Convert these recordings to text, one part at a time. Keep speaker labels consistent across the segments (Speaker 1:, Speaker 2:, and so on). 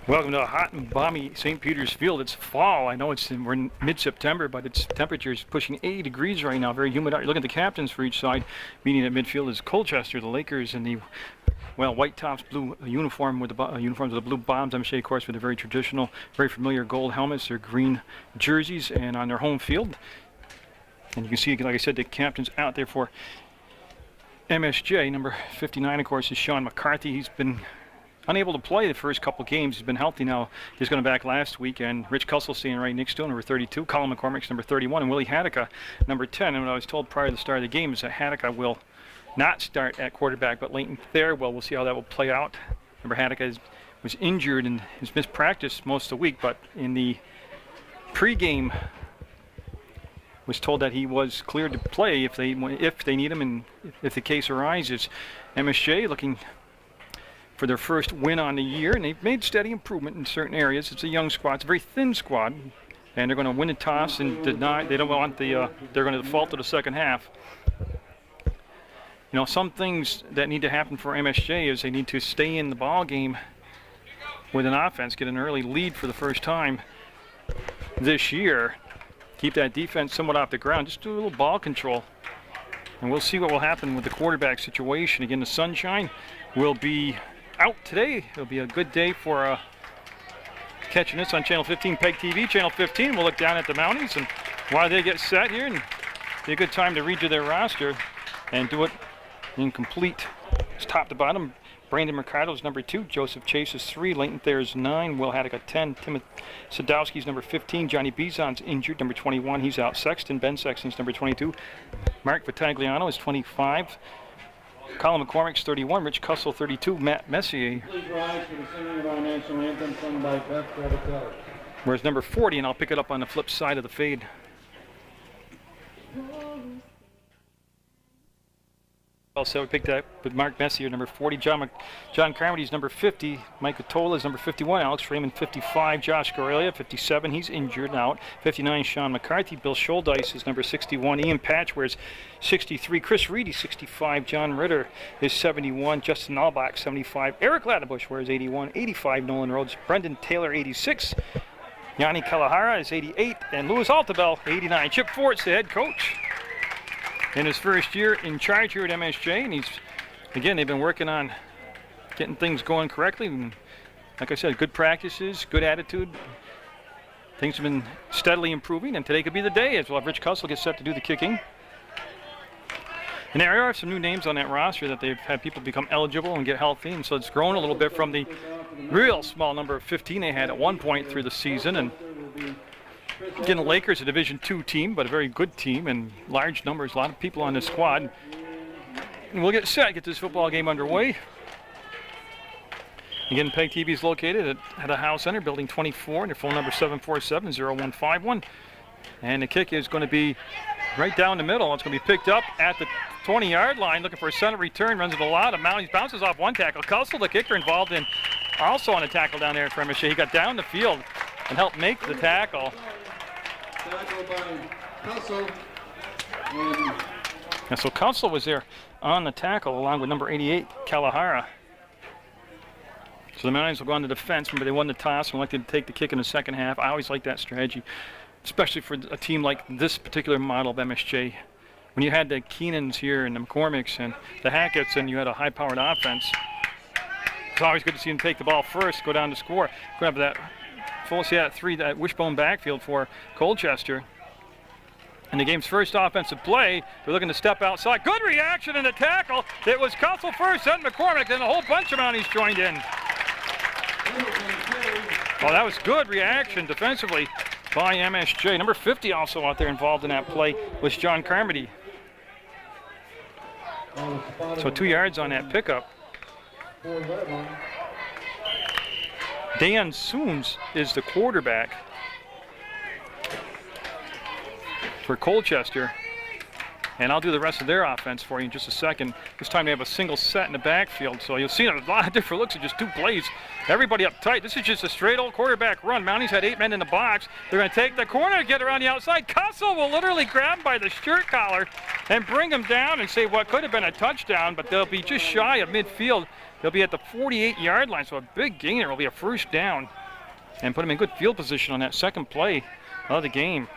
Speaker 1: Welcome to a hot and balmy St. Peter's Field. It's fall. I know we're in mid-September, but its temperature is pushing 80 degrees right now. Very humid out. You look at the captains for each side. Meeting at midfield is Colchester, the Lakers, and the white tops, blue uniform with the uniforms with the blue bombs. MSJ, of course, with the very traditional, very familiar gold helmets, their green jerseys, and on their home field. And you can see, like I said, the captains out there for MSJ. Number 59, of course, is Sean McCarthy. He's been unable to play the first couple games. He's been healthy now. He's going back last week, and Rich Cussell staying right next to him, number 32. Colin McCormick's number 31, and Willie Haddock, number 10. And what I was told prior to the start of the game is that Haddock will not start at quarterback, but Leighton Thayer will. We'll see how that will play out. Remember, Haddock was injured and has missed practice most of the week, but in the pregame was told that he was cleared to play if they need him and if the case arises. MSJ looking for their first win on the year, and they've made steady improvement in certain areas. It's a young squad. It's a very thin squad, and they're going to win the toss and deny. They don't want the. They're going to default to the second half. You know, some things that need to happen for MSJ is they need to stay in the ball game with an offense, get an early lead for the first time this year, keep that defense somewhat off the ground, just do a little ball control, and we'll see what will happen with the quarterback situation. Again, the sunshine will be out today. It'll be a good day for catching this on Channel 15, PEGTV. Channel 15, we'll look down at the Mounties, and while they get set here, and be a good time to read you their roster and do it in complete. It's top to bottom. Brandon Mercado is number 2. Joseph Chase is 3. Leighton Thayer is 9. Will Haddock at 10. Timothy Sadowski's number 15. Johnny Bizon's injured, number 21. He's out. Sexton, Ben Sexton's number 22. Mark Vitagliano is 25. Colin McCormick's 31, Rich Cussell 32, Matt Messier.
Speaker 2: Please rise for the singing of our national anthem sung by Beth Gravitelli.
Speaker 1: Whereas number 40, and I'll pick it up on the flip side of the fade. Also, we picked up with Mark Messier, number 40. John Carmody's number 50. Mike Otola is number 51. Alex Freeman, 55. Josh Gorelia, 57. He's injured and out. 59, Sean McCarthy. Bill Scholdice is number 61. Ian Patch wears 63. Chris Reedy, 65. John Ritter is 71. Justin Albach, 75. Eric Lattenbush wears 81. 85, Nolan Rhodes. Brendan Taylor, 86. Yanni Kalahara is 88. And Louis Altabel, 89. Chip Fort's the head coach in his first year in charge here at MSJ, and again, they've been working on getting things going correctly. And like I said, good practices, good attitude. Things have been steadily improving, and today could be the day as well. Rich Cussell gets set to do the kicking. And there are some new names on that roster that they've had people become eligible and get healthy, and so it's grown a little bit from the real small number of 15 they had at one point through the season. And again, the Lakers, a Division II team, but a very good team, and large numbers, a lot of people on this squad. And we'll get set, get this football game underway. Again, PEGTV is located at the Howe Center, Building 24, and their phone number 747-0151. And the kick is going to be right down the middle. It's going to be picked up at the 20-yard line, looking for a center return, runs it a lot of Mounties, bounces off one tackle. Cussell, the kicker, involved in also on a tackle down there for MSJ. He got down the field and helped make the tackle.
Speaker 2: Tackle by Cussell.
Speaker 1: And so Cussell was there on the tackle along with number 88, Kalahara. So the Mounties will go on the defense. Remember, they won the toss and elected to take the kick in the second half. I always like that strategy, especially for a team like this particular model of MSJ. When you had the Keenans here and the McCormicks and the Hackett's and you had a high-powered offense, it's always good to see them take the ball first, go down to score. Go after that full, see that wishbone backfield for Colchester. And the game's first offensive play, they're looking to step outside. Good reaction in the tackle. It was Cussell first, then McCormick, then a whole bunch of Mounties joined in. Oh, that was good reaction defensively by MSJ. Number 50 also out there involved in that play was John Carmody. So 2 yards on that pickup. Dan Sooms is the quarterback for Colchester. And I'll do the rest of their offense for you in just a second. This time they have a single set in the backfield, so you'll see a lot of different looks at just 2 plays. Everybody up tight. This is just a straight old quarterback run. Mounties had 8 men in the box. They're going to take the corner, get around the outside. Cussell will literally grab him by the shirt collar and bring him down and save what could have been a touchdown, but they'll be just shy of midfield. They'll be at the 48-yard line, so a big gainer will be a first down and put him in good field position on that second play of the game.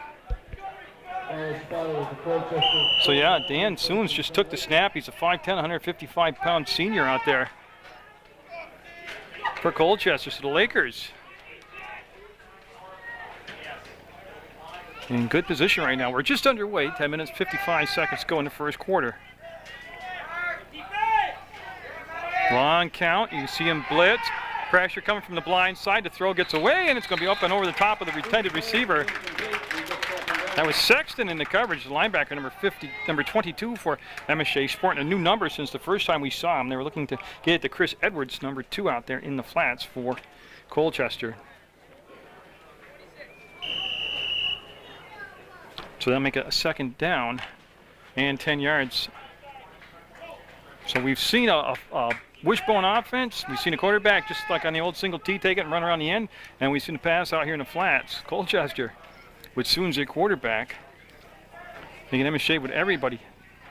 Speaker 1: So yeah, Dan Soons just took the snap. He's a 5'10", 155-pound senior out there for Colchester. So the Lakers in good position right now. We're just underway. 10 minutes, 55 seconds to go in the first quarter. Long count. You see him blitz. Pressure coming from the blind side. The throw gets away, and it's going to be up and over the top of the intended receiver. That was Sexton in the coverage, the linebacker, number 22 for MSJ, sporting a new number since the first time we saw him. They were looking to get it to Chris Edwards, number 2 out there in the flats for Colchester. So they'll make a second down and 10 yards. So we've seen a wishbone offense. We've seen a quarterback just like on the old single T take it and run around the end. And we've seen the pass out here in the flats. Colchester with Soons at quarterback. Making MSJ with everybody.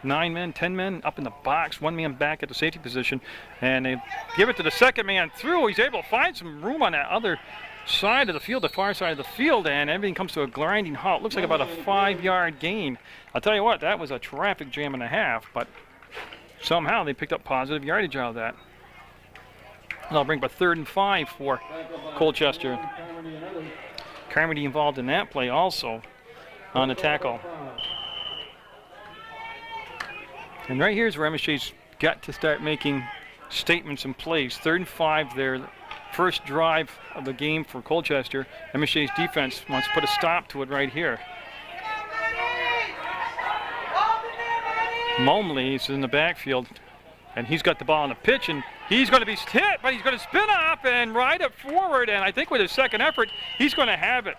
Speaker 1: 9 men, 10 men up in the box, 1 man back at the safety position. And they give it to the second man through. He's able to find some room on that other side of the field, the far side of the field, and everything comes to a grinding halt. Looks like about a 5-yard gain. I'll tell you what, that was a traffic jam and a half, but somehow they picked up positive yardage out of that. And I'll bring up a 3rd and 5 for Colchester. Carmody involved in that play also on the tackle. And right here is where MSJ's got to start making statements in plays. 3rd and 5 there. First drive of the game for Colchester. MSJ's defense wants to put a stop to it right here. Momley is in the backfield, and he's got the ball on the pitch, and he's going to be hit, but he's going to spin off and ride it forward, and I think with his second effort, he's going to have it.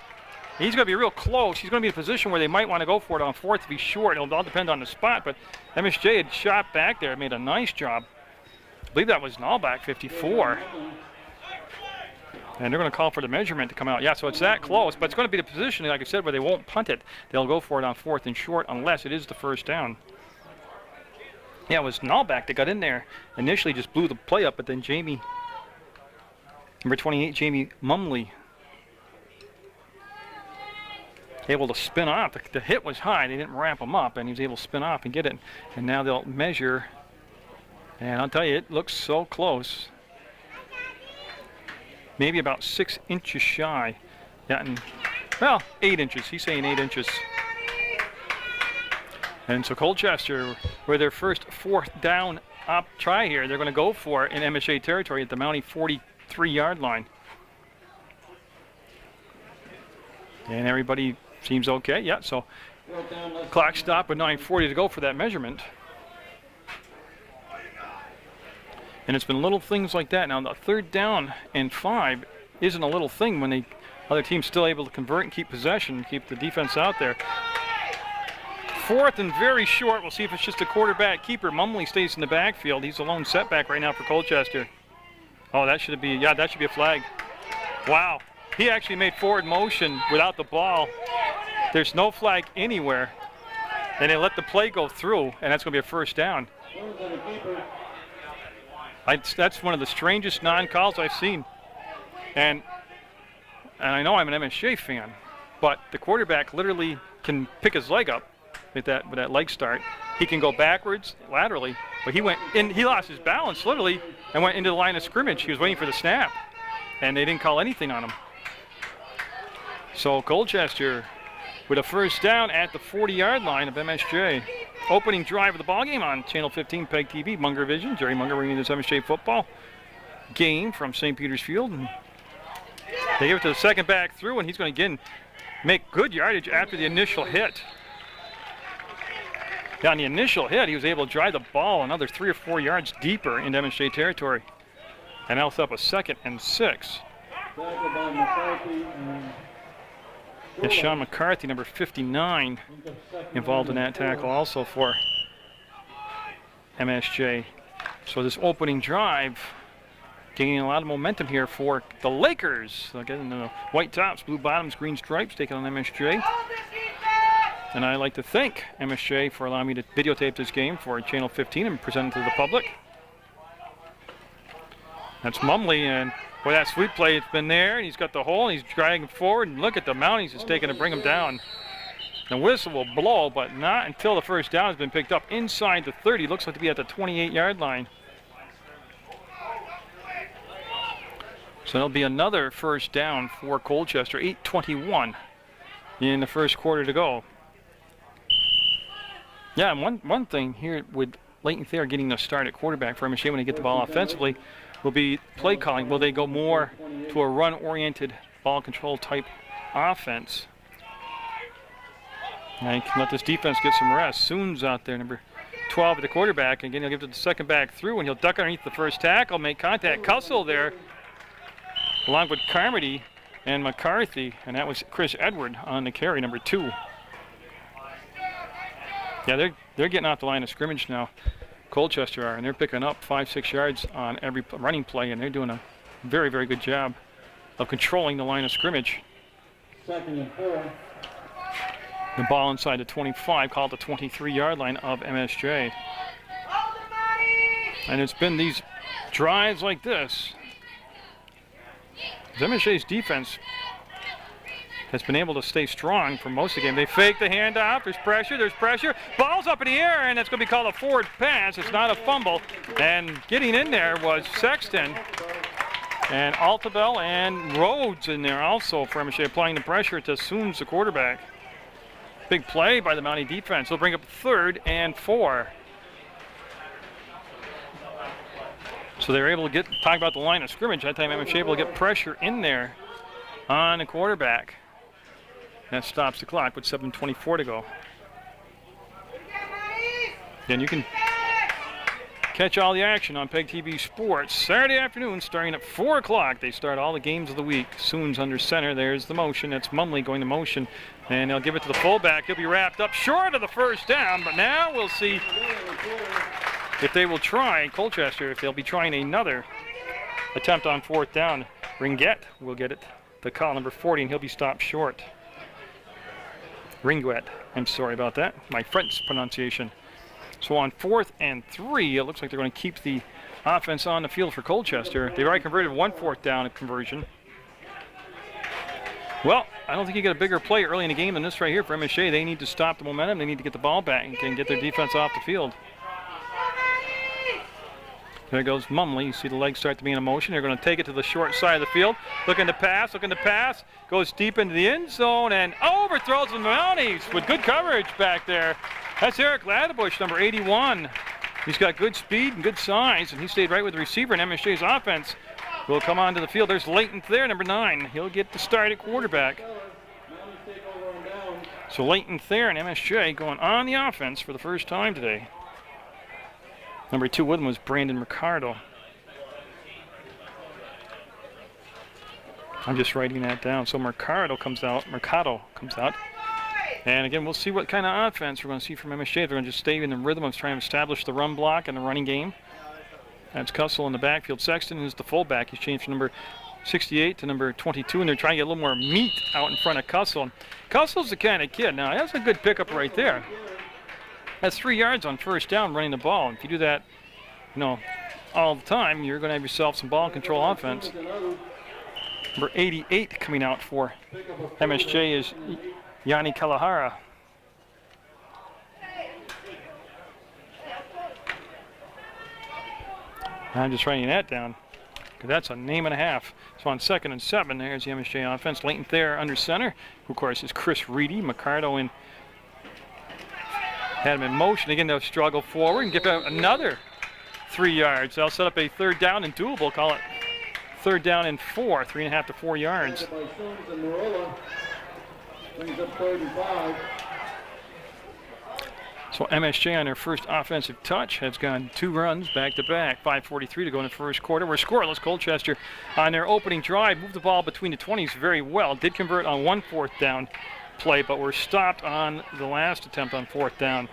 Speaker 1: He's going to be real close. He's going to be in a position where they might want to go for it on 4th to be short. It'll all depend on the spot, but MSJ had shot back there, made a nice job. I believe that was an all-back 54. And they're going to call for the measurement to come out. Yeah, so it's that close, but it's going to be the position, like I said, where they won't punt it. They'll go for it on 4th and short unless it is the first down. Yeah, it was an all-back that got in there. Initially just blew the play up, but then Jamie, number 28, Jamie Mumley, able to spin off. The hit was high. They didn't wrap him up, and he was able to spin off and get it. And now they'll measure. And I'll tell you, it looks so close. Maybe about 6 inches shy. Yeah, and, well, 8 inches. He's saying 8 inches. And so Colchester, with their first 4th down up try here, they're going to go for it in MSJ territory at the Mountie 43-yard line. And everybody seems okay. Yeah, so clock stop with 9:40 to go for that measurement. And it's been little things like that. Now, the 3rd down and 5 isn't a little thing when the other team's still able to convert and keep possession, keep the defense out there. 4th and very short. We'll see if it's just a quarterback keeper. Mumley stays in the backfield. He's a lone setback right now for Colchester. Oh, that should be, yeah, that should be a flag. Wow. He actually made forward motion without the ball. There's no flag anywhere. And they let the play go through, and that's going to be a first down. That's one of the strangest non-calls I've seen. And I know I'm an MSJ fan, but the quarterback literally can pick his leg up with that leg start. He can go backwards, laterally, but he went in, he lost his balance literally and went into the line of scrimmage. He was waiting for the snap, and they didn't call anything on him. So Colchester with a first down at the 40-yard line of MSJ. Opening drive of the ballgame on Channel 15 PEGTV, Munger Vision. Jerry Munger bringing this MSJ football game from St. Peter's Field. And they give it to the second back through, and he's going to again make good yardage after the initial hit. Yeah, on the initial hit, he was able to drive the ball another 3 or 4 yards deeper into MSJ territory. And now it's up a 2nd and 6. Yes, Sean McCarthy, number 59, involved in that tackle also for MSJ. So this opening drive gaining a lot of momentum here for the Lakers. Again, the white tops, blue bottoms, green stripes taking on MSJ. And I'd like to thank MSJ for allowing me to videotape this game for Channel 15 and present it to the public. That's Mumley, and boy, that sweep play, it's been there, and he's got the hole, and he's dragging forward, and look at the amount he's just taking to bring him down. The whistle will blow, but not until the first down has been picked up inside the 30. Looks like to be at the 28-yard line. So there'll be another first down for Colchester, 8:21 in the first quarter to go. Yeah, and one thing here with Leighton Thayer getting the start at quarterback for MSJ when they get the ball offensively will be play calling. Will they go more to a run-oriented ball control type offense? And he can let this defense get some rest. Soon's out there, number 12 at the quarterback. Again, he'll give it to the second back through, and he'll duck underneath the first tackle, make contact. Cussell there, along with Carmody and McCarthy, and that was Chris Edward on the carry, number 2. Yeah, they're getting off the line of scrimmage now. Colchester are, and they're picking up 5-6 yards on every running play, and they're doing a very, very good job of controlling the line of scrimmage.
Speaker 2: 2nd and 4.
Speaker 1: The ball inside the 25, called the 23-yard line of MSJ. And it's been these drives like this. MSJ's defense has been able to stay strong for most of the game. They fake the handoff. There's pressure. Ball's up in the air, and it's going to be called a forward pass. It's not a fumble. And getting in there was Sexton and Altabel and Rhodes in there also for MSJ, applying the pressure to Sooms, the quarterback. Big play by the Mountie defense. They'll bring up 3rd and 4. So they were able to talk about the line of scrimmage. That time MSJ able to get pressure in there on the quarterback. That stops the clock with 7:24 to go. Then you can catch all the action on PEGTV Sports Saturday afternoon starting at 4 o'clock. They start all the games of the week. Soon's under center. There's the motion. That's Mumley going to motion. And they'll give it to the fullback. He'll be wrapped up short of the first down. But now we'll see if they will try, Colchester, if they'll be trying another attempt on 4th down. Ringuet will get it to call number 40, and he'll be stopped short. Ringuet, I'm sorry about that, my French pronunciation. So on 4th and 3, it looks like they're going to keep the offense on the field for Colchester. They've already converted 1 4th down conversion. Well, I don't think you get a bigger play early in the game than this right here for MSJ. They need to stop the momentum. They need to get the ball back and get their defense off the field. There goes Mumley. You see the legs start to be in motion. They're going to take it to the short side of the field. Looking to pass. Goes deep into the end zone and overthrows the Mounties with good coverage back there. That's Eric Ladebush, number 81. He's got good speed and good size, and he stayed right with the receiver, and MSJ's offense will come onto the field. There's Leighton there, number 9. He'll get the start at quarterback. So Leighton Thayer and MSJ going on the offense for the first time today. Number 2 with him was Brandon Mercado. I'm just writing that down. So Mercado comes out. And again, we'll see what kind of offense we're going to see from MSJ. They're going to just stay in the rhythm of trying to establish the run block and the running game. That's Cussell in the backfield. Sexton is the fullback. He's changed from number 68 to number 22, and they're trying to get a little more meat out in front of Cussell. Cussell's the kind of kid. Now, that's a good pickup right there. That's 3 yards on first down running the ball. If you do that, all the time, you're going to have yourself some ball control offense. Number 88 coming out for MSJ is Yanni Kalahara. I'm just writing that down because that's a name and a half. So on 2nd and 7, there's the MSJ offense. Leighton Thayer under center, who of course is Chris Reedy. Mercado had him in motion. Again, they'll struggle forward and get another 3 yards. They'll set up a 3rd down and doable. Call it 3rd down and 4, 3.5 to 4 yards. So MSJ on their first offensive touch has gone 2 runs back-to-back. 5:43 to go in the first quarter. We're scoreless. Colchester on their opening drive moved the ball between the 20s very well. Did convert on 1 4th down play, but were stopped on the last attempt on 4th down.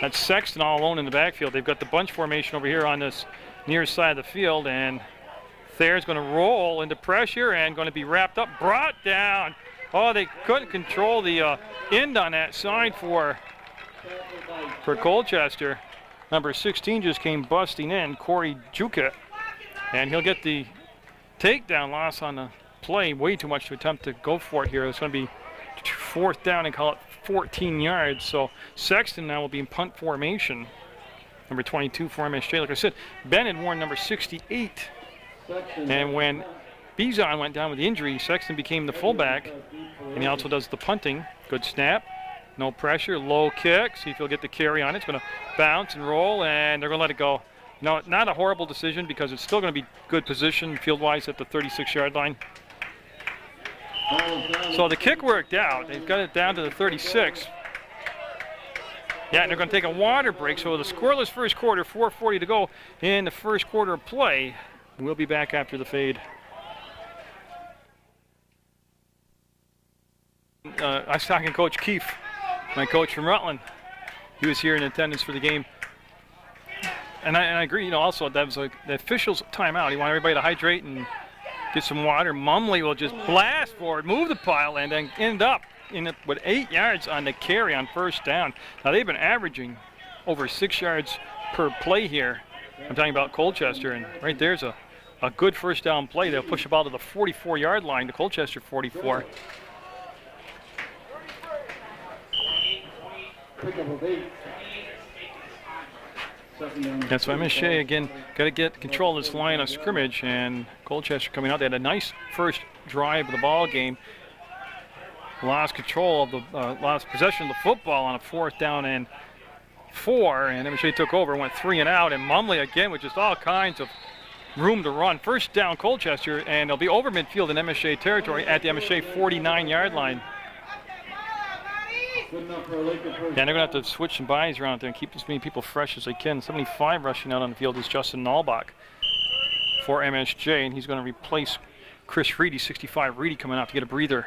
Speaker 1: That's Sexton all alone in the backfield. They've got the bunch formation over here on this near side of the field, and Thayer's going to roll into pressure and going to be wrapped up, brought down. Oh, they couldn't control the end on that side for Colchester. Number 16 just came busting in, Corey Juka, and he'll get the takedown loss on the play. Way too much to attempt to go for it here. It's going to be 4th down and call it 14 yards. So Sexton now will be in punt formation. Number 22 for MSJ. Like I said, Ben had worn number 68. And when Bizon went down with the injury, Sexton became the fullback. And he also does the punting. Good snap. No pressure. Low kick. See if he'll get the carry on it. It's going to bounce and roll, and they're going to let it go. No, not a horrible decision because it's still going to be good position field-wise at the 36-yard line. So the kick worked out. They've got it down to the 36. Yeah, and they're going to take a water break. So the scoreless first quarter, 4:40 to go in the first quarter of play. We'll be back after the fade. I was talking to Coach Keefe, my coach from Rutland. He was here in attendance for the game. And I agree, you know, also that was like the officials' timeout. He wanted everybody to hydrate and get some water. Mumley will just blast forward, move the pile, and then end up with 8 yards on the carry on 1st down. Now they've been averaging over 6 yards per play here. I'm talking about Colchester, and right there's a good 1st down play. They'll push the ball to the 44-yard line, the Colchester 44. That's why MSJ again got to get control of this line of scrimmage, and Colchester coming out. They had a nice first drive of the ball game. Lost control of the lost possession of the football on a 4th down and 4, and MSJ took over, went 3 and out, and Mumley again with just all kinds of room to run. 1st down Colchester, and they'll be over midfield in MSJ territory at the MSJ 49-yard line. And they're going to have to switch some bodies around there and keep as many people fresh as they can. 75 rushing out on the field is Justin Nalbach for MSJ, and he's going to replace Chris Reedy, 65 Reedy coming out to get a breather.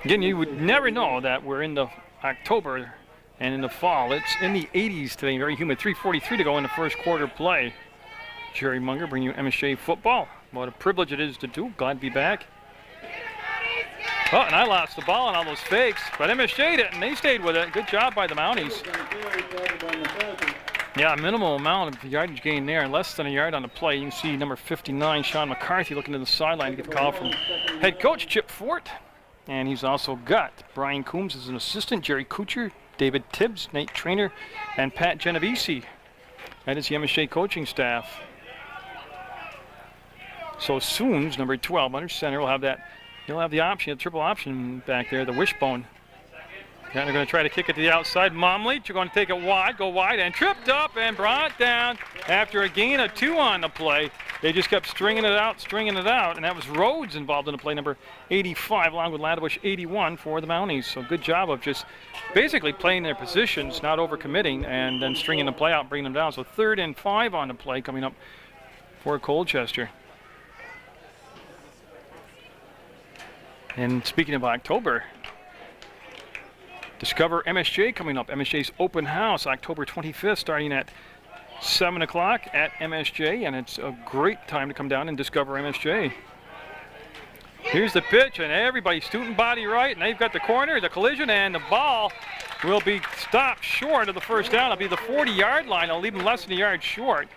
Speaker 1: Again, you would never know that we're in the October and in the fall. It's in the 80s today, very humid. 3:43 to go in the first quarter play. Jerry Munger bringing you MSJ football. What a privilege it is to do. Glad to be back. Oh, and I lost the ball on all those fakes, but MSJ didn't. They stayed with it. Good job by the Mounties. Yeah, a minimal amount of yardage gain there, less than a yard on the play. You can see number 59, Sean McCarthy, looking to the sideline to get the call from head coach Chip Fort. And he's also got Brian Coombs as an assistant, Jerry Kuchar, David Tibbs, Nate Trainer, and Pat Genovese. That is the MSJ coaching staff. So Soons, number 12, under center, will have that. He'll have the option, the triple option back there, the wishbone. And they're going to try to kick it to the outside. Momley, you're going to take it wide, go wide, and tripped up and brought down after a gain of 2 on the play. They just kept stringing it out, and that was Rhodes involved in the play, number 85, along with Ladebush, 81 for the Mounties. So good job of just basically playing their positions, not overcommitting, and then stringing the play out and bringing them down. So 3rd and 5 on the play coming up for Colchester. And speaking of October, Discover MSJ coming up. MSJ's open house, October 25th, starting at 7 o'clock at MSJ, and it's a great time to come down and discover MSJ. Here's the pitch, and everybody's student body right, and they've got the corner, the collision, and the ball will be stopped short of the 1st down. It'll be the 40-yard line. I'll leave them less than a yard short.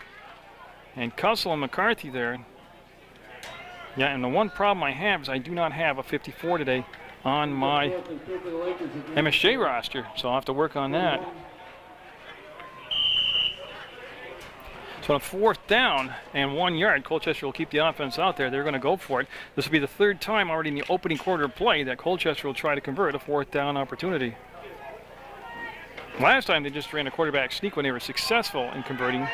Speaker 1: And Cussell and McCarthy there. Yeah, and the one problem I have is I do not have a 54 today on my MSJ roster, so I'll have to work on that. So on 4th down and 1 yard, Colchester will keep the offense out there. They're going to go for it. This will be the 3rd time already in the opening quarter of play that Colchester will try to convert a 4th down opportunity. Last time they just ran a quarterback sneak when they were successful in converting.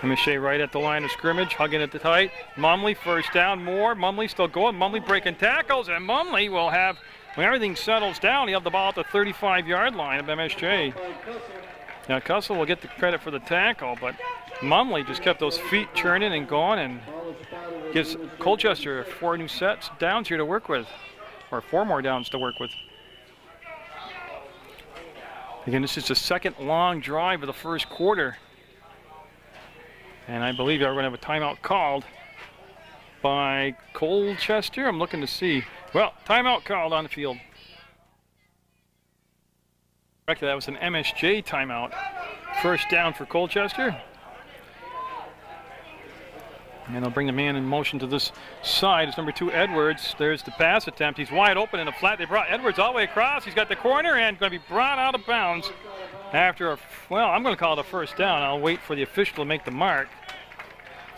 Speaker 1: MSJ right at the line of scrimmage, hugging it tight. Mumley 1st down, more. Mumley still going. Mumley breaking tackles, and Mumley will have when everything settles down, you have the ball at the 35-yard line of MSJ. Now, Cussell will get the credit for the tackle, but Mumley just kept those feet churning and going and gives Colchester 4 new sets downs here to work with, or 4 more downs to work with. Again, this is the second long drive of the first quarter. And I believe we're going to have a timeout called by Colchester. I'm looking to see. Well, timeout called on the field. Correctly, that was an MSJ timeout. First down for Colchester. And they'll bring the man in motion to this side. It's number 2, Edwards. There's the pass attempt. He's wide open in the flat. They brought Edwards all the way across. He's got the corner and going to be brought out of bounds after a, well, I'm going to call it a first down. I'll wait for the official to make the mark.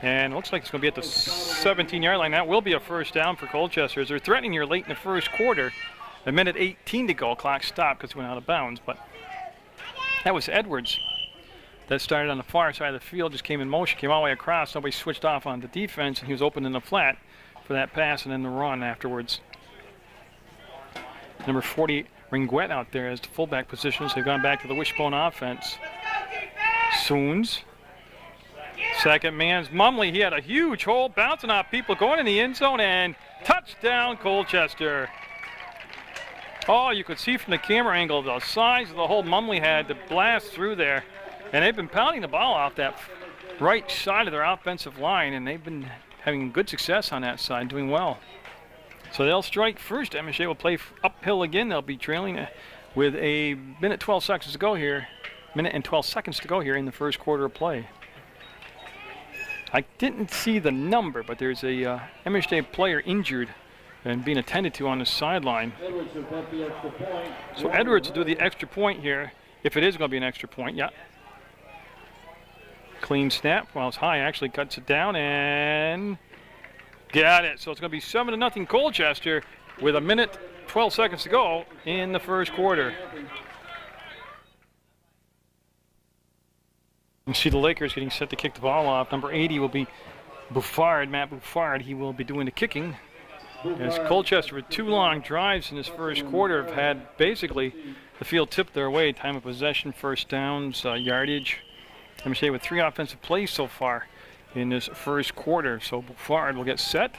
Speaker 1: And it looks like it's going to be at the 17-yard line. That will be a first down for Colchester, as they're threatening here late in the first quarter. A minute 18 to go. Clock stopped because he went out of bounds. But that was Edwards. That started on the far side of the field, just came in motion, came all the way across. Nobody switched off on the defense, and he was open in the flat for that pass and then the run afterwards. Number 40, Ringwet out there as the fullback positions. They've gone back to the wishbone offense. Soons. Second man's Mumley. He had a huge hole, bouncing off people, going in the end zone, and touchdown Colchester. Oh, you could see from the camera angle the size of the hole Mumley had to blast through there. And they've been pounding the ball off that right side of their offensive line, and they've been having good success on that side, doing well. So they'll strike first. MSJ will play uphill again. They'll be trailing with a minute 12 seconds to go here. Minute and 12 seconds to go here in the first quarter of play. I didn't see the number, but there's a MSJ player injured and being attended to on the sideline. So Edwards will do the extra point here, if it is going to be an extra point. Yeah. Clean snap. Well, it's high. Actually cuts it down and got it. So it's going to be 7-0 Colchester with a minute 12 seconds to go in the first quarter. You see the Lakers getting set to kick the ball off. Number 80 will be Buffard, Matt Buffard. He will be doing the kicking. As Colchester, with 2 long drives in this first quarter, have had basically the field tipped their way. Time of possession, first downs, yardage. MSJ with 3 offensive plays so far in this first quarter. So Buffard will get set.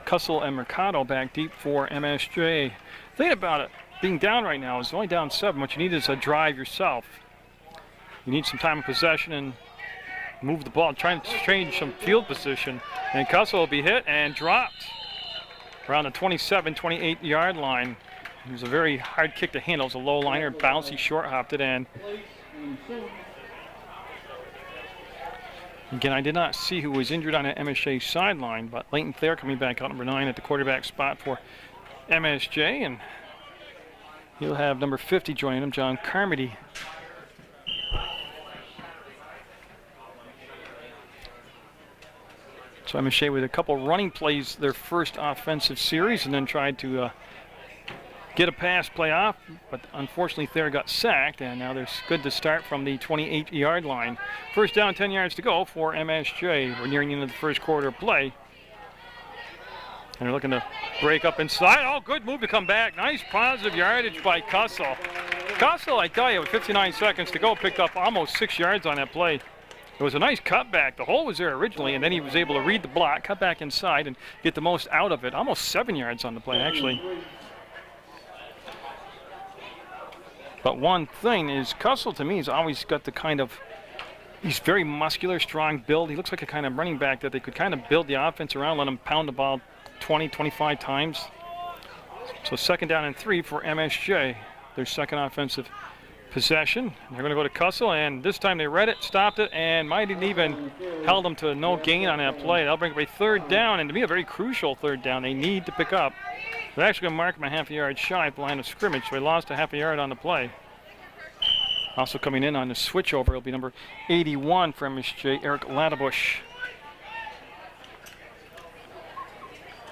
Speaker 1: Cussell and Mercado back deep for MSJ. Think about it. Being down right now is only down 7. What you need is a drive yourself. You need some time of possession and move the ball, trying to change some field position. And Cussell will be hit and dropped around the 27, 28-yard line. It was a very hard kick to handle. It was a low liner, bouncy, short hopped it in. Again, I did not see who was injured on the MSJ sideline, but Leighton Thayer coming back out, number 9 at the quarterback spot for MSJ, and he'll have number 50 joining him, John Carmody. So MSJ with a couple running plays, their first offensive series, and then tried to get a pass play off, but unfortunately Thayer got sacked, and now they're good to start from the 28-yard line. First down, 10 yards to go for MSJ. We're nearing the end of the first quarter of play. And they're looking to break up inside. Oh, good move to come back. Nice positive yardage by Cussell. Cussell, I tell you, with 59 seconds to go, picked up almost 6 yards on that play. It was a nice cutback. The hole was there originally, and then he was able to read the block, cut back inside, and get the most out of it. Almost 7 yards on the play, actually. But one thing is, Cussell to me has always got the kind of, he's very muscular, strong build. He looks like a kind of running back that they could kind of build the offense around, let him pound the ball 20, 25 times. So second down and 3 for MSJ. Their second offensive possession. They're going to go to Cussell, and this time they read it, stopped it, and might have even held them to no gain on that play. That'll bring up a third down, and to me a very crucial third down they need to pick up. They're actually going to mark him a half a yard shy at the line of scrimmage, so they lost a half a yard on the play. Also coming in on the switchover will be number 81 for MSJ, Eric Ladabush.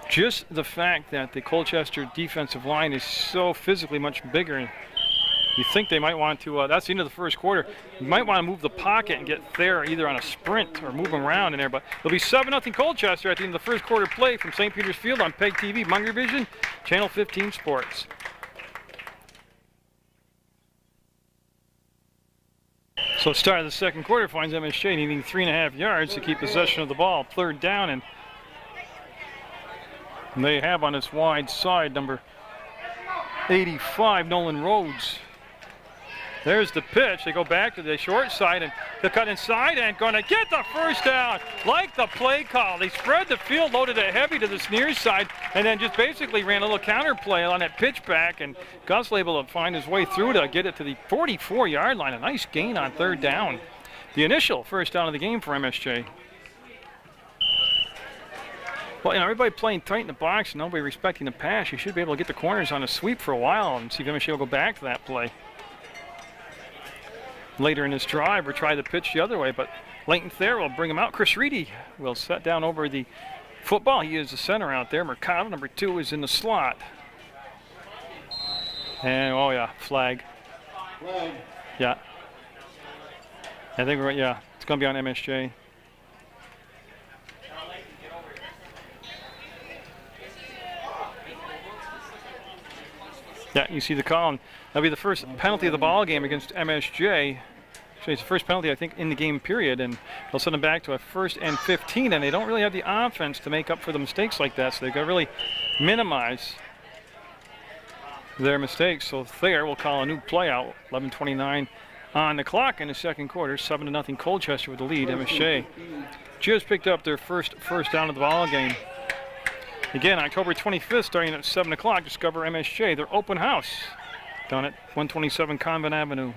Speaker 1: Just the fact that the Colchester defensive line is so physically much bigger You think they might want to, that's the end of the first quarter. You might want to move the pocket and get Thayer either on a sprint or move them around in there. But it'll be 7-0 Colchester at the end of the first quarter play from St. Peter's Field on PEGTV, Munger Vision, Channel 15 Sports. So start of the second quarter finds MSJ needing 3.5 yards to keep possession of the ball. Third down, and they have on its wide side number 85, Nolan Rhodes. There's the pitch. They go back to the short side, and they'll cut inside and going to get the first down. Like the play call, they spread the field, loaded it heavy to the near side, and then just basically ran a little counter play on that pitch back, and Gus able to find his way through to get it to the 44-yard line. A nice gain on third down. The initial first down of the game for MSJ. Well, you know, everybody playing tight in the box and nobody respecting the pass. You should be able to get the corners on a sweep for a while and see if MSJ will go back to that play. Later in this drive, or try the pitch the other way, but Leighton Thayer will bring him out. Chris Reedy will set down over the football. He is the center out there. Mercado, number 2, is in the slot. And, oh yeah, flag.
Speaker 2: Flag.
Speaker 1: Yeah. I think we're, yeah, it's going to be on MSJ. Yeah, you see the call. And that'll be the first penalty of the ball game against MSJ. Actually, it's the first penalty, I think, in the game period, and they'll send them back to a 1st and 15, and they don't really have the offense to make up for the mistakes like that, so they've got to really minimize their mistakes. So Thayer will call a new play out. 11:29 on the clock in the second quarter. 7-0 Colchester with the lead. MSJ just picked up their first down of the ball game. Again, October 25th, starting at 7 o'clock, discover MSJ, their open house down at 127 Convent Avenue.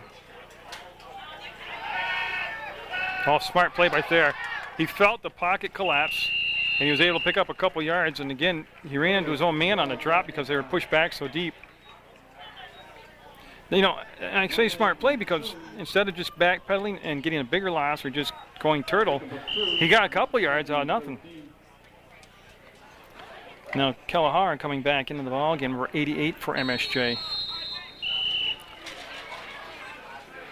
Speaker 1: Off smart play by Thayer. He felt the pocket collapse, and he was able to pick up a couple yards. And again, he ran into his own man on a drop because they were pushed back so deep. You know, and I say smart play because instead of just backpedaling and getting a bigger loss or just going turtle, he got a couple yards out of nothing. Now, Kalahar coming back into the ball again. We're 88 for MSJ.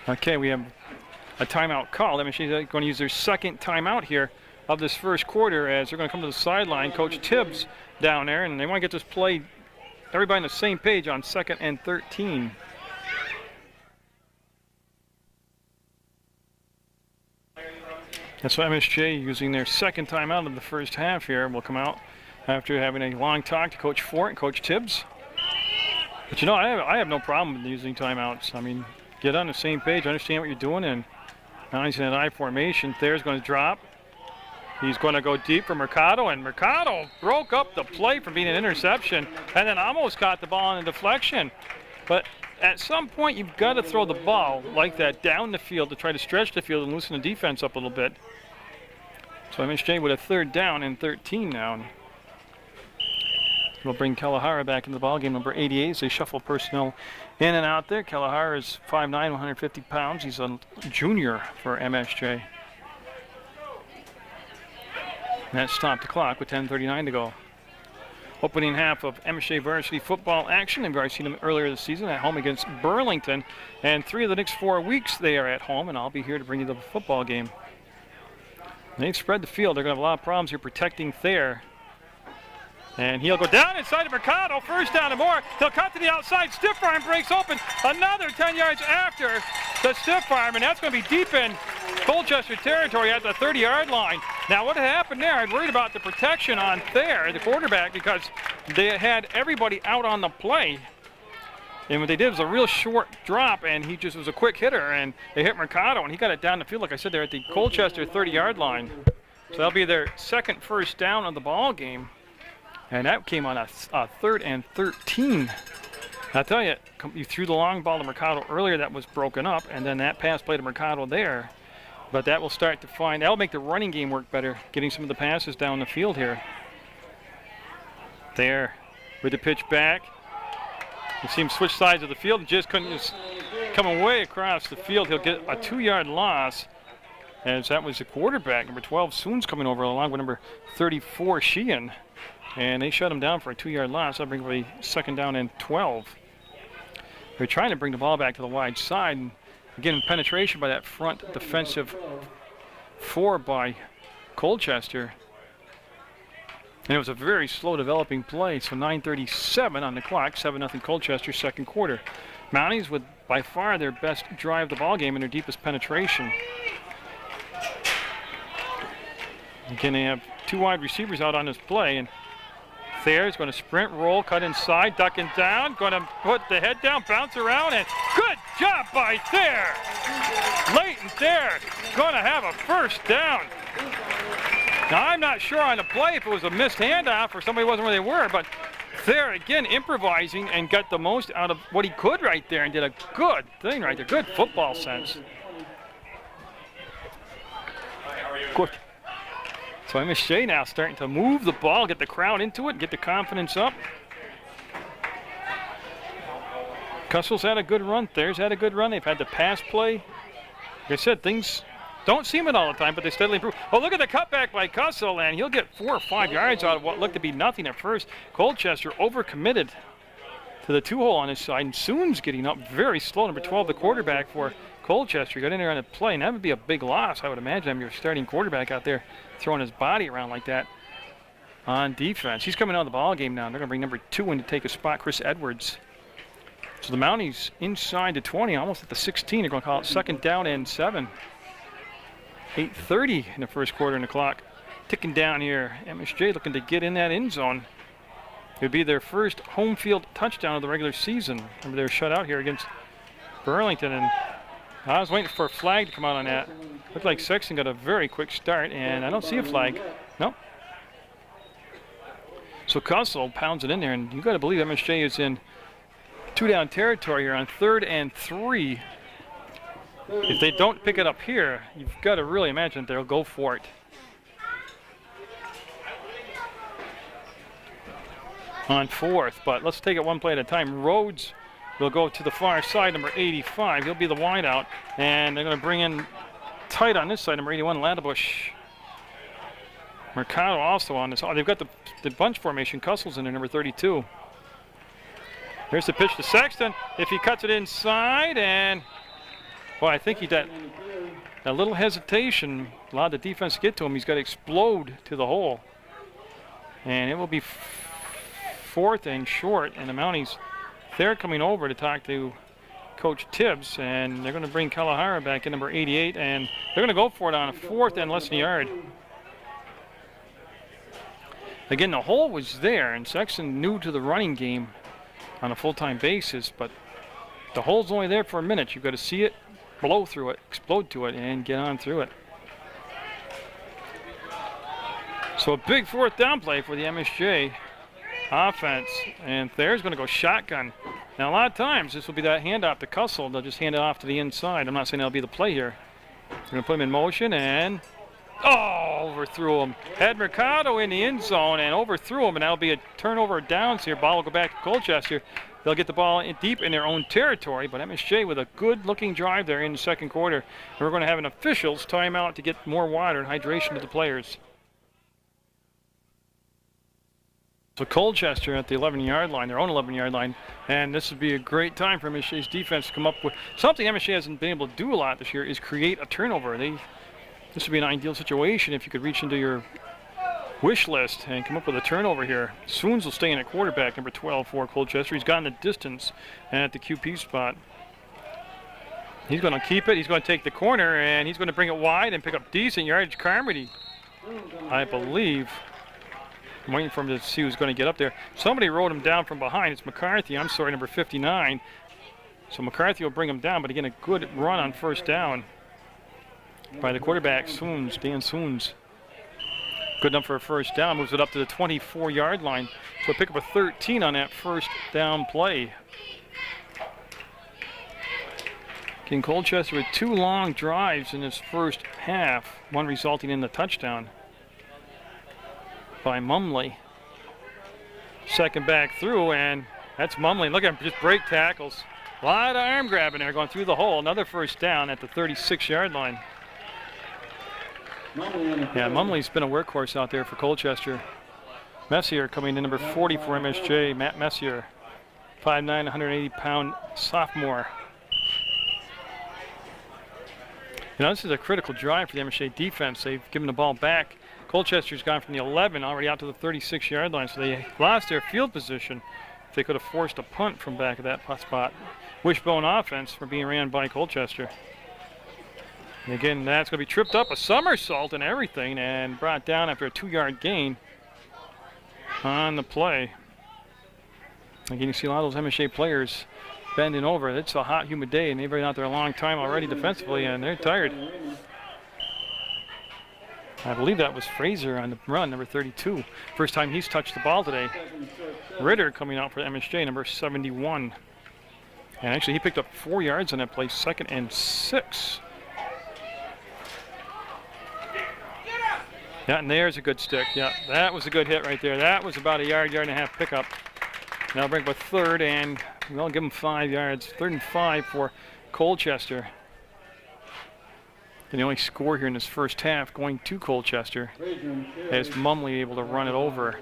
Speaker 1: Okay, we have a timeout call. MSJ is going to use their second timeout here of this first quarter as they're going to come to the sideline. Coach Tibbs down there, and they want to get this play, everybody on the same page on 2nd and 13. That's why MSJ using their second timeout of the first half here will come out after having a long talk to Coach Fort and Coach Tibbs. But you know, I have no problem with using timeouts. I mean, get on the same page, understand what you're doing, and now he's in an I formation. Thayer's going to drop. He's going to go deep for Mercado, and Mercado broke up the play from being an interception and then almost got the ball in a deflection. But at some point, you've got to throw the ball like that down the field to try to stretch the field and loosen the defense up a little bit. So MSJ with a 3rd down and 13 now. We'll bring Kalahara back into the ball game, number 88, as they shuffle personnel in and out there. Kalahara is 5'9", 150 pounds. He's a junior for MSJ. And that stopped the clock with 10:39 to go. Opening half of MSJ varsity football action. We've already seen them earlier this season at home against Burlington. And 3 of the next 4 weeks they are at home, and I'll be here to bring you the football game. They've spread the field. They're going to have a lot of problems here protecting Thayer. And he'll go down inside of Mercado. First down and more. They'll cut to the outside. Stiff arm breaks open. Another 10 yards after the stiff arm. And that's going to be deep in Colchester territory at the 30-yard line. Now, what happened there, I'm worried about the protection on Thayer, the quarterback, because they had everybody out on the play. And what they did was a real short drop, and he just was a quick hitter. And they hit Mercado, and he got it down the field, like I said, they're at the Colchester 30-yard line. So that'll be their second first down of the ball game. And that came on a 3rd and 13. I tell you, you threw the long ball to Mercado earlier, that was broken up, and then that pass play to Mercado there. But that will start to find, that'll make the running game work better, getting some of the passes down the field here. There, with the pitch back. You see him switch sides of the field, just couldn't just come away across the field. He'll get a 2-yard loss, as that was the quarterback. Number 12, Soon's coming over along with number 34, Sheehan. And they shut him down for a 2-yard loss. That'll bring up a 2nd down and 12. They're trying to bring the ball back to the wide side. And again, penetration by that front defensive 4 by Colchester. And it was a very slow developing play, so 9:37 on the clock, 7-0 Colchester, second quarter. Mounties with by far their best drive of the ball game and their deepest penetration. Again, they have 2 wide receivers out on this play, and Thayer's going to sprint, roll, cut inside, ducking down, going to put the head down, bounce around, and good job by Thayer. Leighton Thayer going to have a first down. Now, I'm not sure on the play if it was a missed handoff or somebody wasn't where they were, but Thayer, again, improvising and got the most out of what he could right there and did a good thing right there. Good football sense. Good. So MSJ now starting to move the ball, get the crowd into it, get the confidence up. Custle's had a good run. Thayer's had a good run. They've had the pass play. Like I said, things don't seem it all the time, but they steadily improve. Oh, look at the cutback by Custle, and he'll get 4 or 5 yards out of what looked to be nothing at first. Colchester overcommitted to the 2-hole on his side, and Soon's getting up very slow. Number 12, the quarterback for Colchester, got in there on a play, and that would be a big loss, I would imagine. I mean, your starting quarterback out there throwing his body around like that on defense. He's coming out of the ball game now. They're going to bring number 2 in to take a spot, Chris Edwards. So the Mounties inside the 20, almost at the 16. They're going to call it 2nd down and 7. 8:30 in the first quarter in the clock. Ticking down here. MSJ looking to get in that end zone. It would be their first home field touchdown of the regular season. Remember, they were shut out here against Burlington, and I was waiting for a flag to come out on that. Looked like Sexton got a very quick start, and I don't see a flag. Nope. So Custle pounds it in there, and you got to believe MSJ is in 2-down territory here on 3rd and 3. If they don't pick it up here, you've got to really imagine they'll go for it. On 4th, but let's take it one play at a time. Rhodes will go to the far side, number 85. He'll be the wideout, and they're going to bring in tight on this side, number 81, Ladabush. Mercado also on this. Oh, they've got the bunch formation. Custle's in there, number 32. Here's the pitch to Sexton. If he cuts it inside, and well, I think he did a little hesitation. Allowed the defense to get to him. He's got to explode to the hole. And it will be 4th and short. And the Mounties, they're coming over to talk to Coach Tibbs. And they're going to bring Kalahara back in, number 88. And they're going to go for it on a 4th and less than a yard. Again, the hole was there. And Sexton new to the running game on a full-time basis. But the hole's only there for a minute. You've got to see it, blow through it, explode to it, and get on through it. So a big 4th down play for the MSJ offense, and Thayer's going to go shotgun. Now a lot of times this will be that handoff to Custle. They'll just hand it off to the inside. I'm not saying that'll be the play here. They're going to put him in motion, and overthrew him. Had Mercado in the end zone and overthrew him, and that'll be a turnover downs here. Ball will go back to Colchester. They'll get the ball deep in their own territory, but MSJ with a good-looking drive there in the second quarter. And we're going to have an officials timeout to get more water and hydration to the players. So Colchester at the 11-yard line, their own 11-yard line, and this would be a great time for MSJ's defense to come up with something MSJ hasn't been able to do a lot this year, is create a turnover. This would be an ideal situation if you could reach into your wish list and come up with a turnover here. Swoons will stay in at quarterback, number 12 for Colchester. He's gotten the distance at the QP spot. He's going to keep it. He's going to take the corner, and he's going to bring it wide and pick up decent yardage. Carmody, I believe. I'm waiting for him to see who's going to get up there. Somebody rode him down from behind. It's McCarthy. I'm sorry, number 59. So McCarthy will bring him down, but again, a good run on 1st down by the quarterback, Swoons, Dan Swoons. Good enough for a 1st down, moves it up to the 24-yard line. So pick up a 13 on that 1st down play. King Colchester with 2 long drives in his first half, one resulting in the touchdown by Mumley. Second back through, and that's Mumley. Look at him, just break tackles. A lot of arm grabbing there, going through the hole. Another 1st down at the 36-yard line. Yeah, Mumley's been a workhorse out there for Colchester. Messier coming in, number 40 for MSJ, Matt Messier. 5'9", 180-pound sophomore. You know, this is a critical drive for the MSJ defense. They've given the ball back. Colchester's gone from the 11 already out to the 36-yard line, so they lost their field position. If they could have forced a punt from back of that spot. Wishbone offense for being ran by Colchester. And again, that's going to be tripped up, a somersault and everything, and brought down after a 2-yard gain on the play. Again, you see a lot of those MSJ players bending over. It's a hot, humid day, and they've been out there a long time already defensively, and they're tired. I believe that was Fraser on the run, number 32. First time he's touched the ball today. Ritter coming out for MSJ, number 71. And actually, he picked up 4 yards on that play, 2nd and 6. Yeah, and there's a good stick. Yeah, that was a good hit right there. That was about a yard, yard and a half pickup. Now bring up a 3rd, and we'll give them 5 yards. 3rd and 5 for Colchester. And the only score here in this first half going to Colchester as Mumley able to run it over.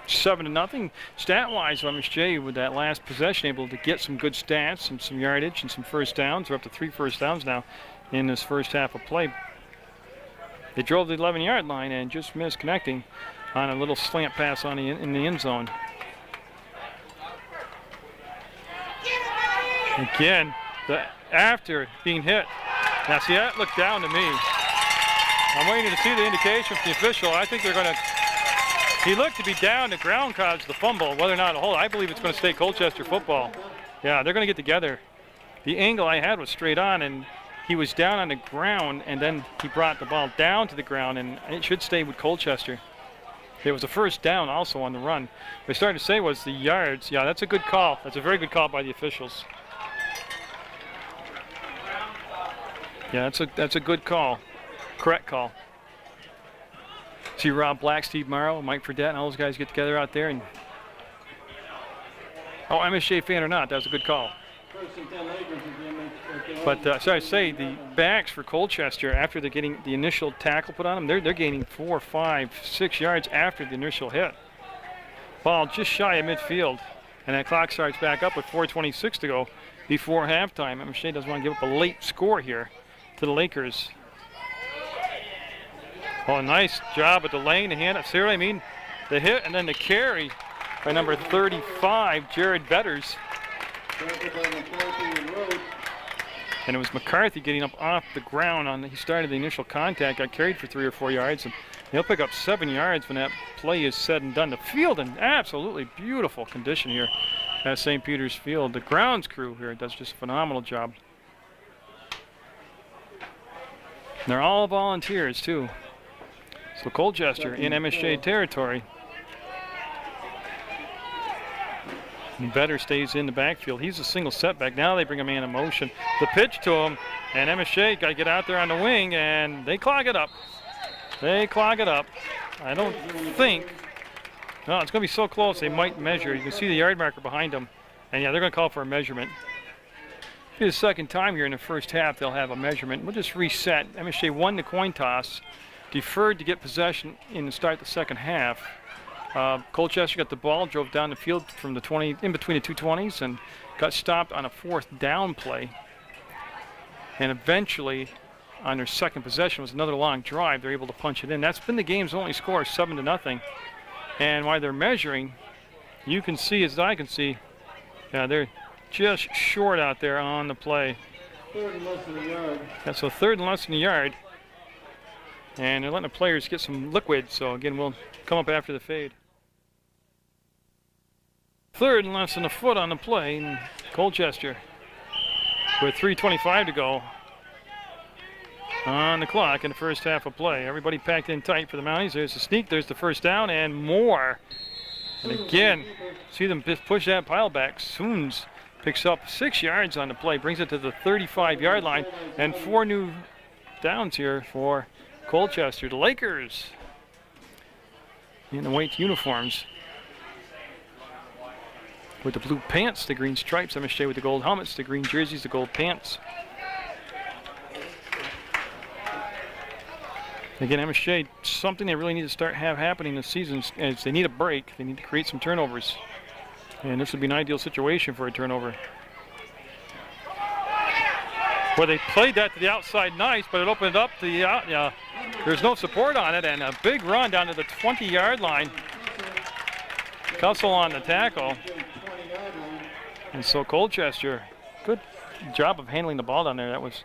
Speaker 1: 7-0. Stat-wise, MSJ with that last possession able to get some good stats and some yardage and some first downs. We're up to 3 first downs now in this first half of play. They drove the 11-yard line and just missed connecting on a little slant pass on in the end zone. Again, after being hit. Now see, that looked down to me. I'm waiting to see the indication from the official. I think they're going to, he looked to be down. The ground caused the fumble. Whether or not a hold, I believe it's going to stay Colchester football. Yeah, they're going to get together. The angle I had was straight on, and he was down on the ground, and then he brought the ball down to the ground, and it should stay with Colchester. There was a first down also on the run. What they started to say was the yards. Yeah, that's a good call. That's a very good call by the officials. Yeah, that's a good call. Correct call. See Rob Black, Steve Morrow, Mike Fredette, and all those guys get together out there. And oh, MSJ fan or not, that was a good call. But sorry to say, the backs for Colchester, after they're getting the initial tackle put on them, they're gaining 4, 5, 6 yards after the initial hit. Ball just shy of midfield, and that clock starts back up with 4:26 to go before halftime. MSJ doesn't want to give up a late score here to the Lakers. Oh, nice job at delaying the hand. See what I mean? The hit and then the carry by number 35, Jared Vetters. And it was McCarthy getting up off the ground. He started the initial contact, got carried for 3 or 4 yards, and he'll pick up 7 yards when that play is said and done. The field in absolutely beautiful condition here at St. Peter's Field. The grounds crew here does just a phenomenal job. And they're all volunteers too. So Colchester in MSJ territory. And Vetter stays in the backfield. He's a single setback. Now they bring a man in motion. The pitch to him, and MSJ got to get out there on the wing, and they clog it up. They clog it up. I don't think, no, it's going to be so close they might measure. You can see the yard marker behind them, and yeah, they're going to call for a measurement. It'll be the second time here in the first half they'll have a measurement. We'll just reset. MSJ won the coin toss, deferred to get possession in the start of the second half. Colchester got the ball, drove down the field from the 20, in between the 220s, and got stopped on a 4th down play. And eventually, on their second possession, was another long drive. They're able to punch it in. That's been the game's only score, 7-0. And while they're measuring, you can see, as I can see, yeah, they're just short out there on the play.
Speaker 2: 3rd and less than a yard.
Speaker 1: Yeah, so 3rd and less than a yard. And they're letting the players get some liquid, so again, we'll come up after the fade. 3rd and less than a foot on the play, and Colchester with 3:25 to go on the clock in the first half of play. Everybody packed in tight for the Mounties. There's the sneak, there's the first down, and more. And again, see them push that pile back. Soons picks up 6 yards on the play, brings it to the 35-yard line, and 4 new downs here for Colchester. The Lakers in the white uniforms with the blue pants, the green stripes. MSJ with the gold helmets, the green jerseys, the gold pants. Again, MSJ, something they really need to start happening this season is they need a break. They need to create some turnovers. And this would be an ideal situation for a turnover. Well, they played that to the outside nice, but it opened up the there's no support on it, and a big run down to the 20-yard line. Cussell on the tackle. And so Colchester, good job of handling the ball down there. That was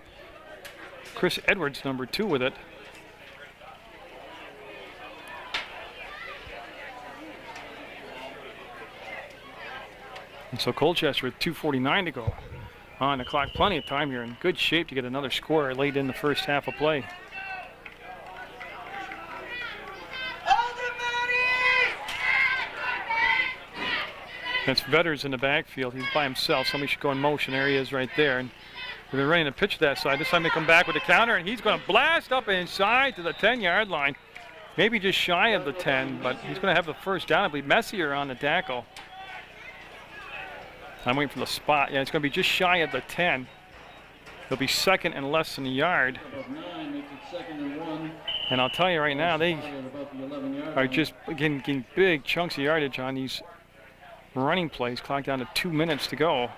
Speaker 1: Chris Edwards, number 2, with it. And so Colchester with 2:49 to go on the clock. Plenty of time here, in good shape to get another score late in the first half of play. That's Vetters in the backfield. He's by himself. Somebody should go in motion. There he is right there. And they've been running a pitch to that side. This time they come back with a counter, and he's going to blast up inside to the 10-yard line. Maybe just shy of the 10, but he's going to have the first down. I believe Messier on the tackle. I'm waiting for the spot. Yeah, it's going to be just shy of the 10. He'll be second and less than a yard. And I'll tell you right now, they are just getting big chunks of yardage on these running plays. Clock down to 2 minutes to go.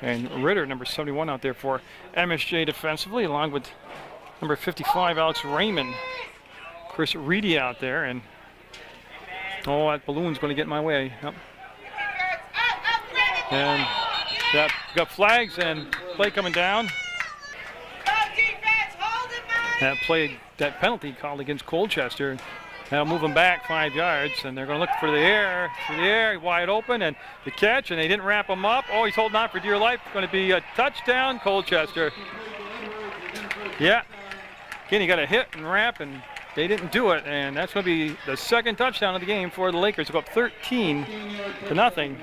Speaker 1: And Ritter, number 71, out there for MSJ defensively, along with number 55, Alex Raymond. Chris Reedy out there, and oh, that balloon's going to get in my way. Yep. And got flags and play coming down. That penalty called against Colchester. That'll move them back 5 yards, and they're going to look for the air, wide open, and the catch, and they didn't wrap him up. Oh, he's holding on for dear life. It's going to be a touchdown, Colchester. Yeah. Again, he got a hit and wrap, and they didn't do it, and that's going to be the second touchdown of the game for the Lakers. They'll go up 13-0.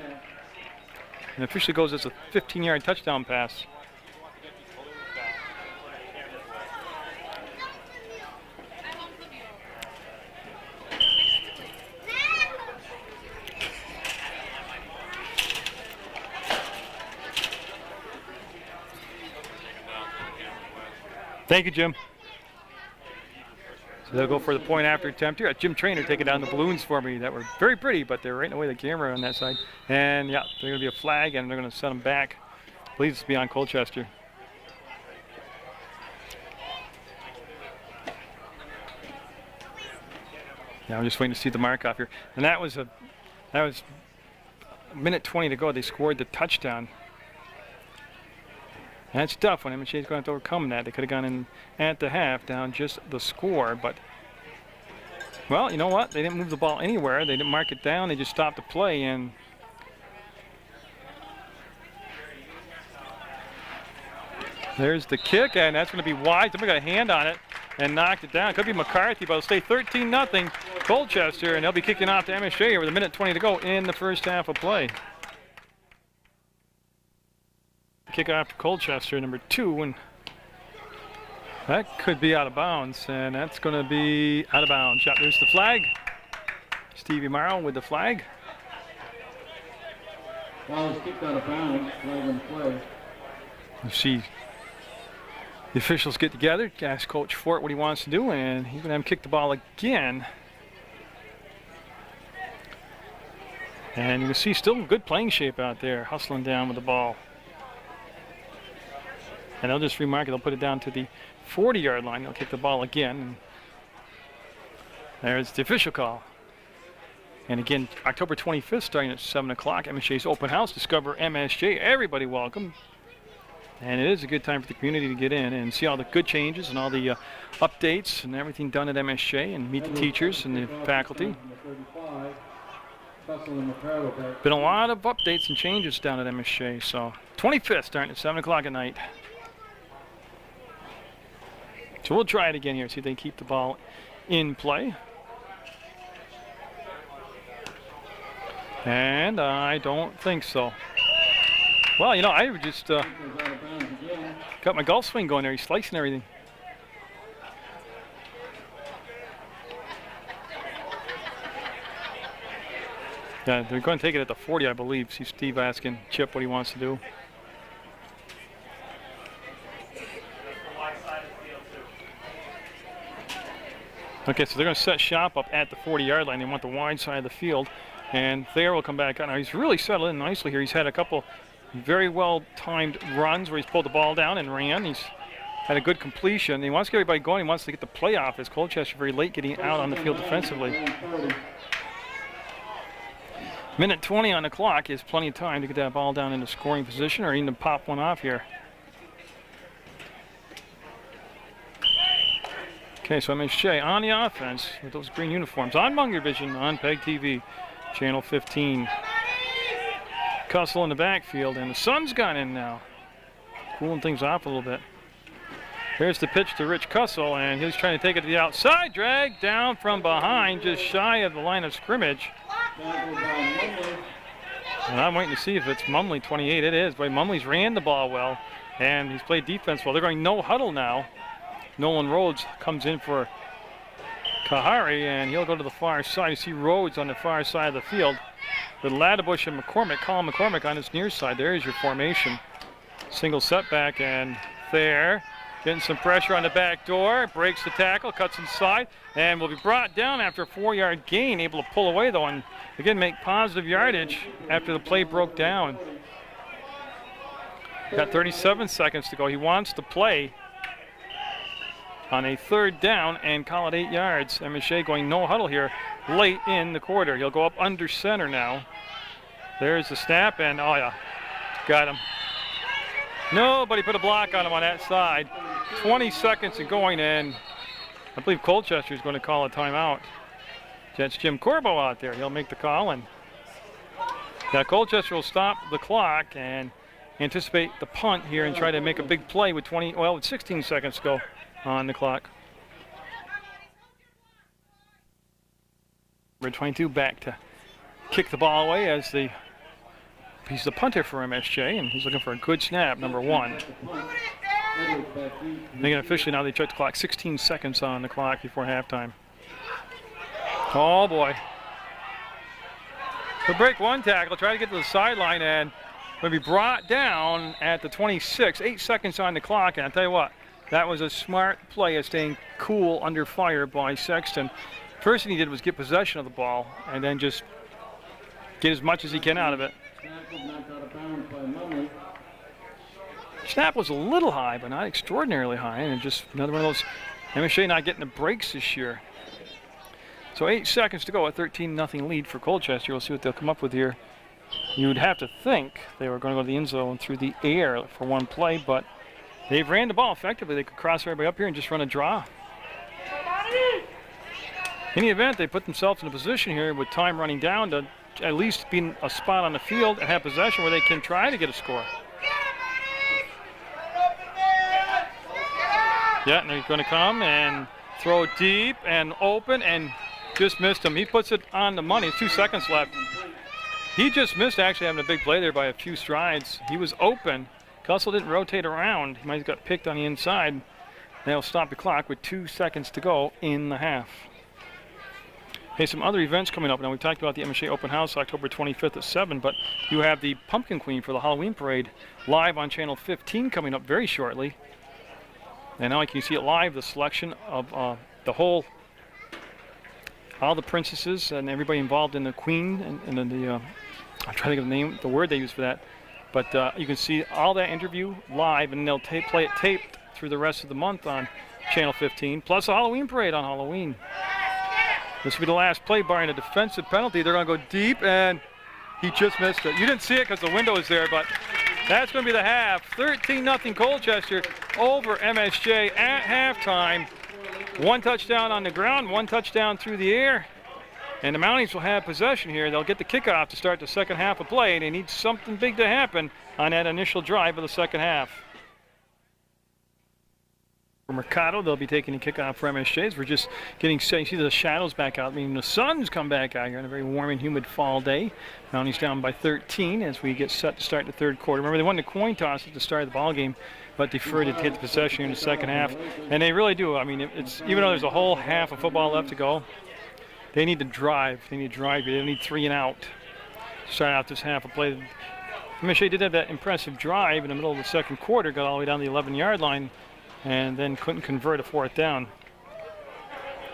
Speaker 1: And officially goes as a 15-yard touchdown pass. Thank you, Jim. So they'll go for the point after attempt here. Jim Trainer taking down the balloons for me that were very pretty, but they're right in the way of the camera on that side. And yeah, they're going to be a flag, and they're going to send them back. I believe it's beyond Colchester. Yeah, I'm just waiting to see the mark off here. And that was a minute 20 to go. They scored the touchdown. That's tough when MSJ is going to have to overcome that. They could have gone in at the half down just the score, but well, you know what? They didn't move the ball anywhere. They didn't mark it down. They just stopped the play, and there's the kick, and that's going to be wide. Somebody got a hand on it and knocked it down. It could be McCarthy, but it'll stay 13-0 Colchester, and they'll be kicking off to MSJ here with a minute 20 to go in the first half of play. Kick off to Colchester, number 2, and that could be out of bounds, and that's going to be out of bounds. Yeah, there's the flag. Stevie Morrow with the flag.
Speaker 2: Ball is kicked out of bounds, flag in play.
Speaker 1: You see the officials get together, ask Coach Fort what he wants to do, and he's going to have him kick the ball again. And you can see still good playing shape out there, hustling down with the ball. And they'll just remark it. They'll put it down to the 40-yard line. They'll kick the ball again. And there's the official call. And again, October 25th, starting at 7 o'clock, MSJ's open house. Discover MSJ. Everybody welcome. And it is a good time for the community to get in and see all the good changes and all the updates and everything done at MSJ, and meet the teachers and the faculty. Been a lot of updates and changes down at MSJ. So 25th, starting at 7 o'clock at night. So we'll try it again here, see if they can keep the ball in play. And I don't think so. Well, you know, I just got my golf swing going there. He's slicing everything. Yeah, they're going to take it at the 40, I believe. See Steve asking Chip what he wants to do. Okay, so they're going to set shop up at the 40-yard line. They want the wide side of the field. And Thayer will come back out. Now he's really settled in nicely here. He's had a couple very well-timed runs where he's pulled the ball down and ran. He's had a good completion. He wants to get everybody going. He wants to get the play off as Colchester very late getting out on the field defensively. Minute 20 on the clock is plenty of time to get that ball down into scoring position or even to pop one off here. Okay, so MSJ on the offense with those green uniforms on Munger Vision on PEGTV, channel 15. Cussell in the backfield, and the sun's gone in now, cooling things off a little bit. There's the pitch to Rich Cussell, and he's trying to take it to the outside, drag down from behind, just shy of the line of scrimmage. And I'm waiting to see if it's Mumley, 28. It is. Boy, Mumley's ran the ball well, and he's played defense well. They're going no huddle now. Nolan Rhodes comes in for Kahari, and he'll go to the far side. You see Rhodes on the far side of the field with Laddebush and McCormick. Colin McCormick on his near side. There's your formation. Single setback, and Thayer getting some pressure on the back door. Breaks the tackle, cuts inside, and will be brought down after a 4-yard gain. Able to pull away, though, and again make positive yardage after the play broke down. Got 37 seconds to go. He wants to play on a 3rd down and call it 8 yards. MSJ going no huddle here late in the quarter. He'll go up under center now. There's the snap, and oh yeah, got him. Nobody put a block on him on that side. 20 seconds and going, and I believe Colchester is going to call a timeout. That's Jim Corbo out there. He'll make the call, and yeah, Colchester will stop the clock and anticipate the punt here and try to make a big play with 16 seconds to go on the clock. Number 22 back to kick the ball away as he's the punter for MSJ, and he's looking for a good snap, number 1. Making officially now they check the clock. 16 seconds on the clock before halftime. Oh boy. He'll break one tackle, try to get to the sideline, and will be brought down at the 26. 8 seconds on the clock, and I'll tell you what, that was a smart play of staying cool under fire by Sexton. First thing he did was get possession of the ball and then just get as much as he can out of it. Snap was a little high, but not extraordinarily high, and just another one of those MSJ not getting the breaks this year. So 8 seconds to go, a 13-0 lead for Colchester. We'll see what they'll come up with here. You would have to think they were going to go to the end zone through the air for one play, but they've ran the ball effectively. They could cross everybody up here and just run a draw. In the event, they put themselves in a position here with time running down to at least be in a spot on the field and have possession where they can try to get a score. Yeah, and he's going to come and throw deep and open and just missed him. He puts it on the money. 2 seconds left. He just missed actually having a big play there by a few strides. He was open. Cussell didn't rotate around. He might have got picked on the inside. They'll stop the clock with 2 seconds to go in the half. Hey, some other events coming up. Now, we talked about the MSJ Open House October 25th at 7, but you have the Pumpkin Queen for the Halloween Parade live on Channel 15 coming up very shortly. And now you can see it live, the selection of all the princesses and everybody involved in the Queen and then the, I'm trying to think of the word they use for that. But you can see all that interview live, and they'll play it taped through the rest of the month on Channel 15, plus a Halloween Parade on Halloween. This will be the last play, barring a defensive penalty. They're going to go deep, and he just missed it. You didn't see it because the window is there, but that's going to be the half. 13-0 Colchester over MSJ at halftime. 1 touchdown on the ground, 1 touchdown through the air. And the Mounties will have possession here. They'll get the kickoff to start the second half of play, and they need something big to happen on that initial drive of the second half. For Mercado, they'll be taking the kickoff for MSJs. We're just getting set. You see the shadows back out, meaning the sun's come back out here on a very warm and humid fall day. Mounties down by 13 as we get set to start the third quarter. Remember, they won the coin toss at the start of the ball game, but deferred it to get the possession in the second half. And they really do. I mean, it's even though there's a whole half of football left to go, they need to drive. They need to drive. They need 3 and out to start out this half of play. MSJ did have that impressive drive in the middle of the second quarter, got all the way down the 11-yard line, and then couldn't convert a 4th down.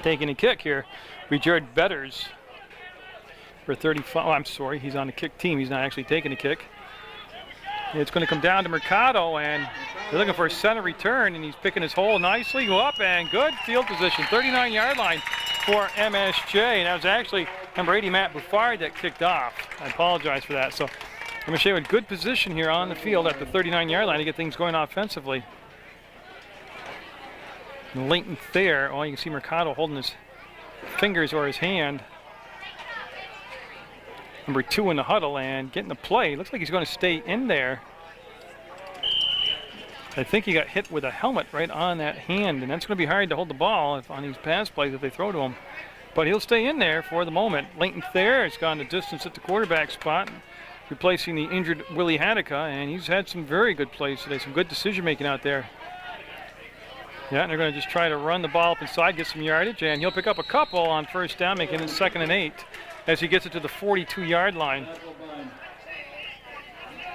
Speaker 1: Taking a kick here, be Jared Betters. for 35. Oh, I'm sorry, he's on the kick team. He's not actually taking the kick. It's going to come down to Mercado, and they're looking for a center return, and he's picking his hole nicely. Go up, and good field position. 39-yard line for MSJ, and that was actually number 80, Matt Buffard, that kicked off. I apologize for that. So MSJ with good position here on the field at the 39-yard line to get things going offensively. And Leighton Thayer, you can see Mercado holding his fingers or his hand. Number 2 in the huddle and getting the play. Looks like he's going to stay in there. I think he got hit with a helmet right on that hand, and that's going to be hard to hold the ball on these pass plays if they throw to him. But he'll stay in there for the moment. Leighton Thayer has gone the distance at the quarterback spot, replacing the injured Willie Hanukkah, and he's had some very good plays today, some good decision making out there. Yeah, and they're going to just try to run the ball up inside, get some yardage, and he'll pick up a couple on first down, making it 2nd and 8 as he gets it to the 42-yard line.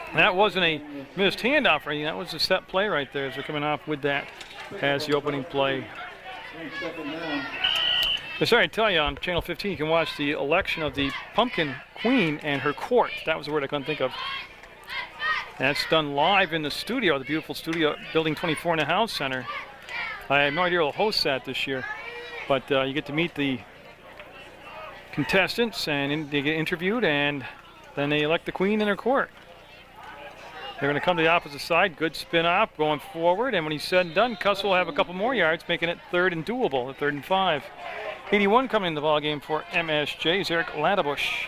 Speaker 1: And that wasn't a missed handoff or anything. That was a set play right there as they're coming off with that as the opening play. I'm sorry to tell you, on Channel 15 you can watch the election of the Pumpkin Queen and her court. That was the word I couldn't think of. And that's done live in the studio, the beautiful studio, Building 24 in the House Center. I have no idea who will host that this year, but you get to meet the contestants and they get interviewed, and then they elect the queen in her court. They're going to come to the opposite side. Good spin off going forward, and when he's said and done, Cuss will have a couple more yards, making it 3rd and doable at 3rd and 5. 81 coming in the ball game for MSJ is Eric Ladabush.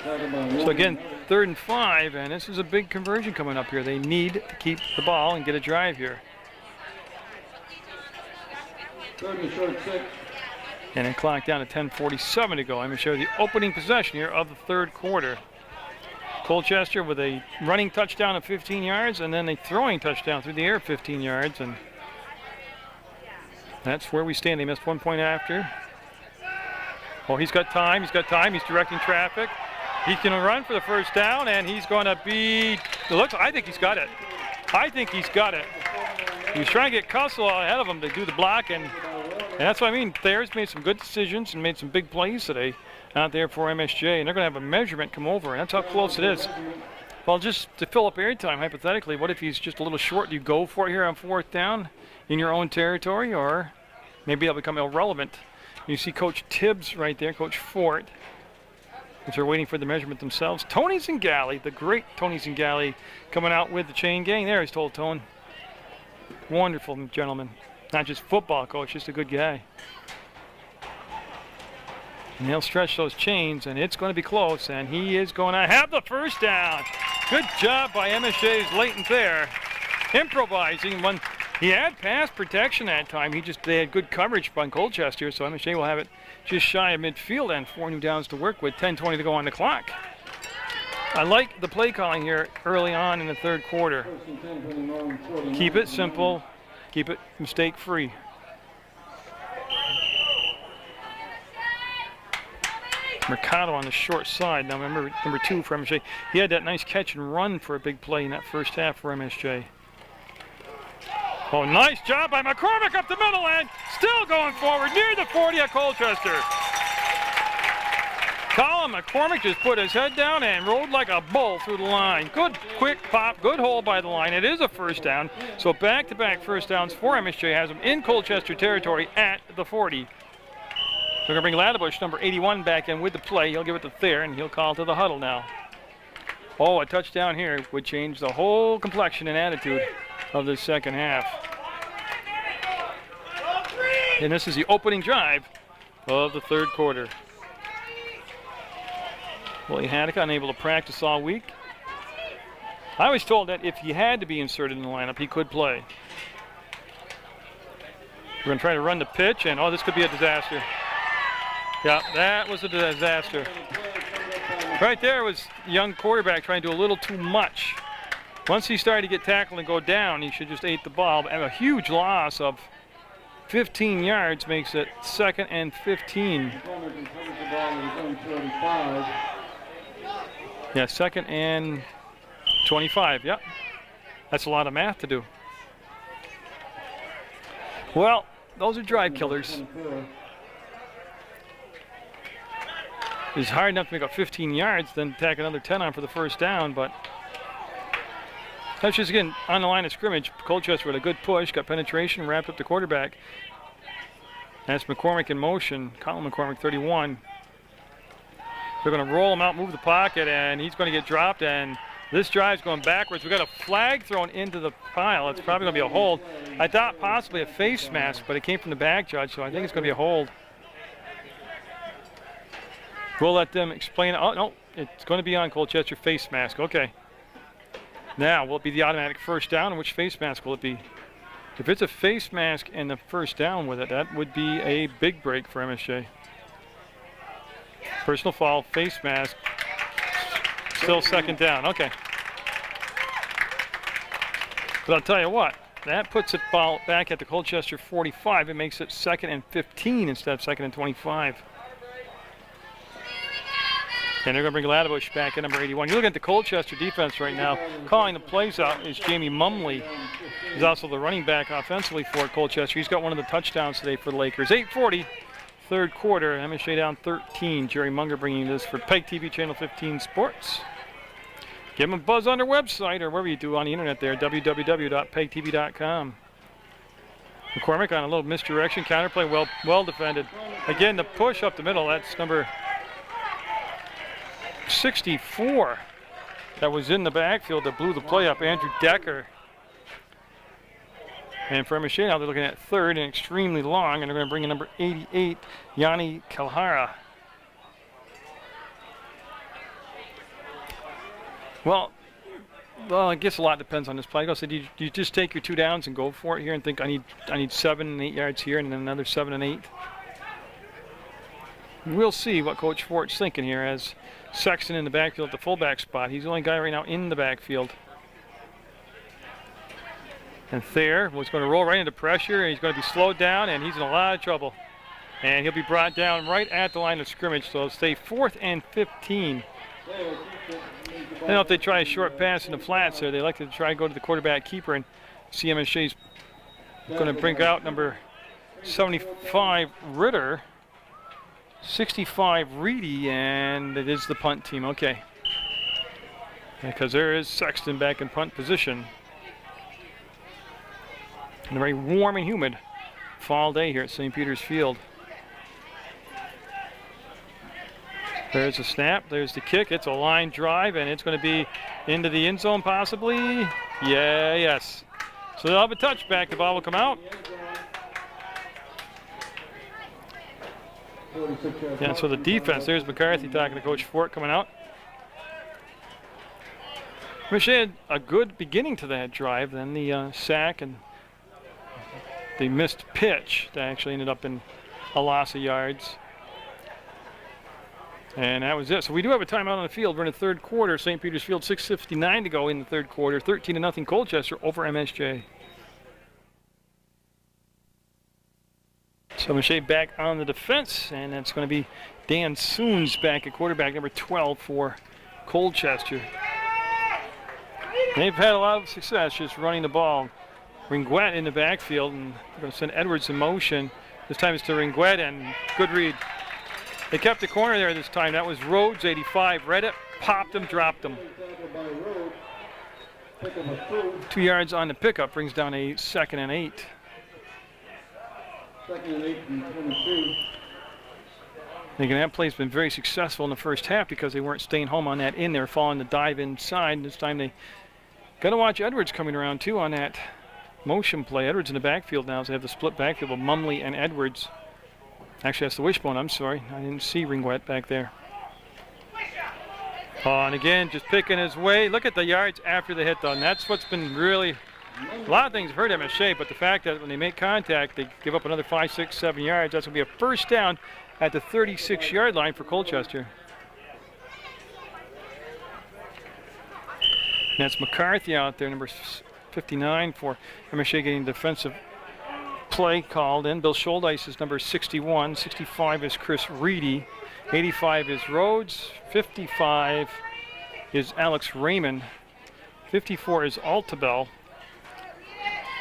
Speaker 1: So again, 3rd and 5, and this is a big conversion coming up here. They need to keep the ball and get a drive here.
Speaker 2: 3rd and short 6.
Speaker 1: And then clock down to 10:47 to go. I'm going to show you the opening possession here of the 3rd quarter. Colchester with a running touchdown of 15 yards and then a throwing touchdown through the air 15 yards. And that's where we stand. They missed 1 point after. Oh, he's got time. He's got time. He's directing traffic. He can run for the first down, and he's going to be, I think he's got it. I think he's got it. He was trying to get Cussell ahead of him to do the block, and that's what I mean. Thayer's made some good decisions and made some big plays today out there for MSJ, and they're going to have a measurement come over, and that's how close it is. Well, just to fill up airtime, hypothetically, what if he's just a little short? Do you go for it here on 4th down in your own territory, or maybe it'll become irrelevant? You see Coach Tibbs right there, Coach Fort, as they're waiting for the measurement themselves. Tony Zingali, the great Tony Zingali, coming out with the chain gang. There, he's told Tone. Wonderful gentleman. Not just football coach, just a good guy. And he'll stretch those chains, and it's going to be close, and he is going to have the first down. Good job by MSJ's Leighton Thayer. Improvising when he had pass protection that time. They had good coverage by Colchester, so MSJ will have it just shy of midfield and 4 new downs to work with, 10:20 to go on the clock. I like the play calling here early on in the 3rd quarter. Keep it simple, keep it mistake-free. Mercado on the short side. Now remember, number 2 for MSJ. He had that nice catch and run for a big play in that first half for MSJ. Oh, nice job by McCormick up the middle, and still going forward near the 40 at Colchester. Colin McCormick just put his head down and rolled like a bull through the line. Good quick pop, good hold by the line. It is a first down. So back-to-back first downs for MSJ has them in Colchester territory at the 40. They're going to bring Ladabush, number 81, back in with the play. He'll give it to Thayer, and he'll call to the huddle now. Oh, a touchdown here would change the whole complexion and attitude of the second half. And this is the opening drive of the 3rd quarter. Willie Hanukkah unable to practice all week. I was told that if he had to be inserted in the lineup, he could play. We're going to try to run the pitch, and this could be a disaster. Yeah, that was a disaster. Right there was a young quarterback trying to do a little too much. Once he started to get tackled and go down, he should just ate the ball. And a huge loss of 15 yards makes it 2nd and 15. Yeah, 2nd and 25. Yep. That's a lot of math to do. Well, those are drive killers. is hard enough to make up 15 yards, then tack another 10 on for the first down. But that's just, again, on the line of scrimmage. Colchester with a good push, got penetration, wrapped up the quarterback. That's McCormick in motion, Colin McCormick, 31. They're going to roll him out, move the pocket, and he's going to get dropped. And this drive's going backwards. We've got a flag thrown into the pile. It's probably going to be a hold. I thought possibly a face mask, but it came from the back judge, so I think it's going to be a hold. We'll let them explain. Oh, no, it's going to be on Colchester, face mask. Okay. Now, will it be the automatic first down, and which face mask will it be? If it's a face mask and the first down with it, that would be a big break for MSJ. Personal foul, face mask, still second down. Okay. But I'll tell you what, that puts it back at the Colchester 45. It makes it 2nd and 15 instead of 2nd and 25. And they're going to bring Ladebush back at number 81. You're looking at the Colchester defense right now. Calling the plays out is Jamie Mumley. He's also the running back offensively for Colchester. He's got one of the touchdowns today for the Lakers. 8:40, third quarter. MSJ down 13. Jerry Munger bringing this for PEGTV Channel 15 Sports. Give them a buzz on their website or wherever you do on the internet there, www.pegtv.com. McCormick on a little misdirection. Counterplay, well defended. Again, the push up the middle, that's number 64 that was in the backfield that blew the play up, Andrew Decker. And for MSJ now they're looking at third and extremely long, and they're going to bring in number 88, Yanni Kalhara. Well, I guess a lot depends on this play. I say, do you just take your 2 downs and go for it here and think I need 7 and 8 yards here and then another 7 and 8? We'll see what Coach Fort's thinking here as Sexton in the backfield at the fullback spot. He's the only guy right now in the backfield. And Thayer was going to roll right into pressure, and he's going to be slowed down, and he's in a lot of trouble. And he'll be brought down right at the line of scrimmage, so it'll stay 4th and 15. I don't know if they try a short pass in the flats there. They like to try to go to the quarterback keeper, and CMSJ's going to bring out number 75, Ritter. 65 Reedy, and it is the punt team. Okay. Because there is Sexton back in punt position. And a very warm and humid fall day here at St. Peter's Field. There's the snap, there's the kick. It's a line drive, and it's going to be into the end zone possibly. Yes. So they'll have a touchback. The ball will come out. Yeah, so the defense, there's McCarthy talking to Coach Fort coming out. MSJ had a good beginning to that drive, then the sack and the missed pitch that actually ended up in a loss of yards. And that was it. So we do have a timeout on the field. We're in the third quarter. St. Peter's Field, 6:59 to go in the third quarter. 13-0 Colchester over MSJ. So MSJ back on the defense, and that's going to be Dan Soons back at quarterback, number 12 for Colchester. They've had a lot of success just running the ball. Ringwet in the backfield, and they're going to send Edwards in motion. This time it's to Ringwet, and good read. They kept the corner there this time. That was Rhodes, 85. Read it, popped him, dropped him. 2 yards on the pickup brings down a 2nd and 8.
Speaker 2: 2nd and 8 from 22.
Speaker 1: Again, that play's been very successful in the first half because they weren't staying home on that in. They were following the dive inside. This time they got to watch Edwards coming around too on that motion play. Edwards in the backfield now, so they have the split backfield with Mumley and Edwards. Actually, that's the wishbone. I'm sorry. I didn't see Ringwet back there. Oh, and again, just picking his way. Look at the yards after the hit, though. And that's what's been really, a lot of things hurt MSJ, but the fact that when they make contact, they give up another 5, 6, 7 yards. That's going to be a first down at the 36-yard line for Colchester. And that's McCarthy out there, number 59 for MSJ, getting defensive play called in. Bill Scholdice is number 61. 65 is Chris Reedy. 85 is Rhodes. 55 is Alex Raymond. 54 is Altabel.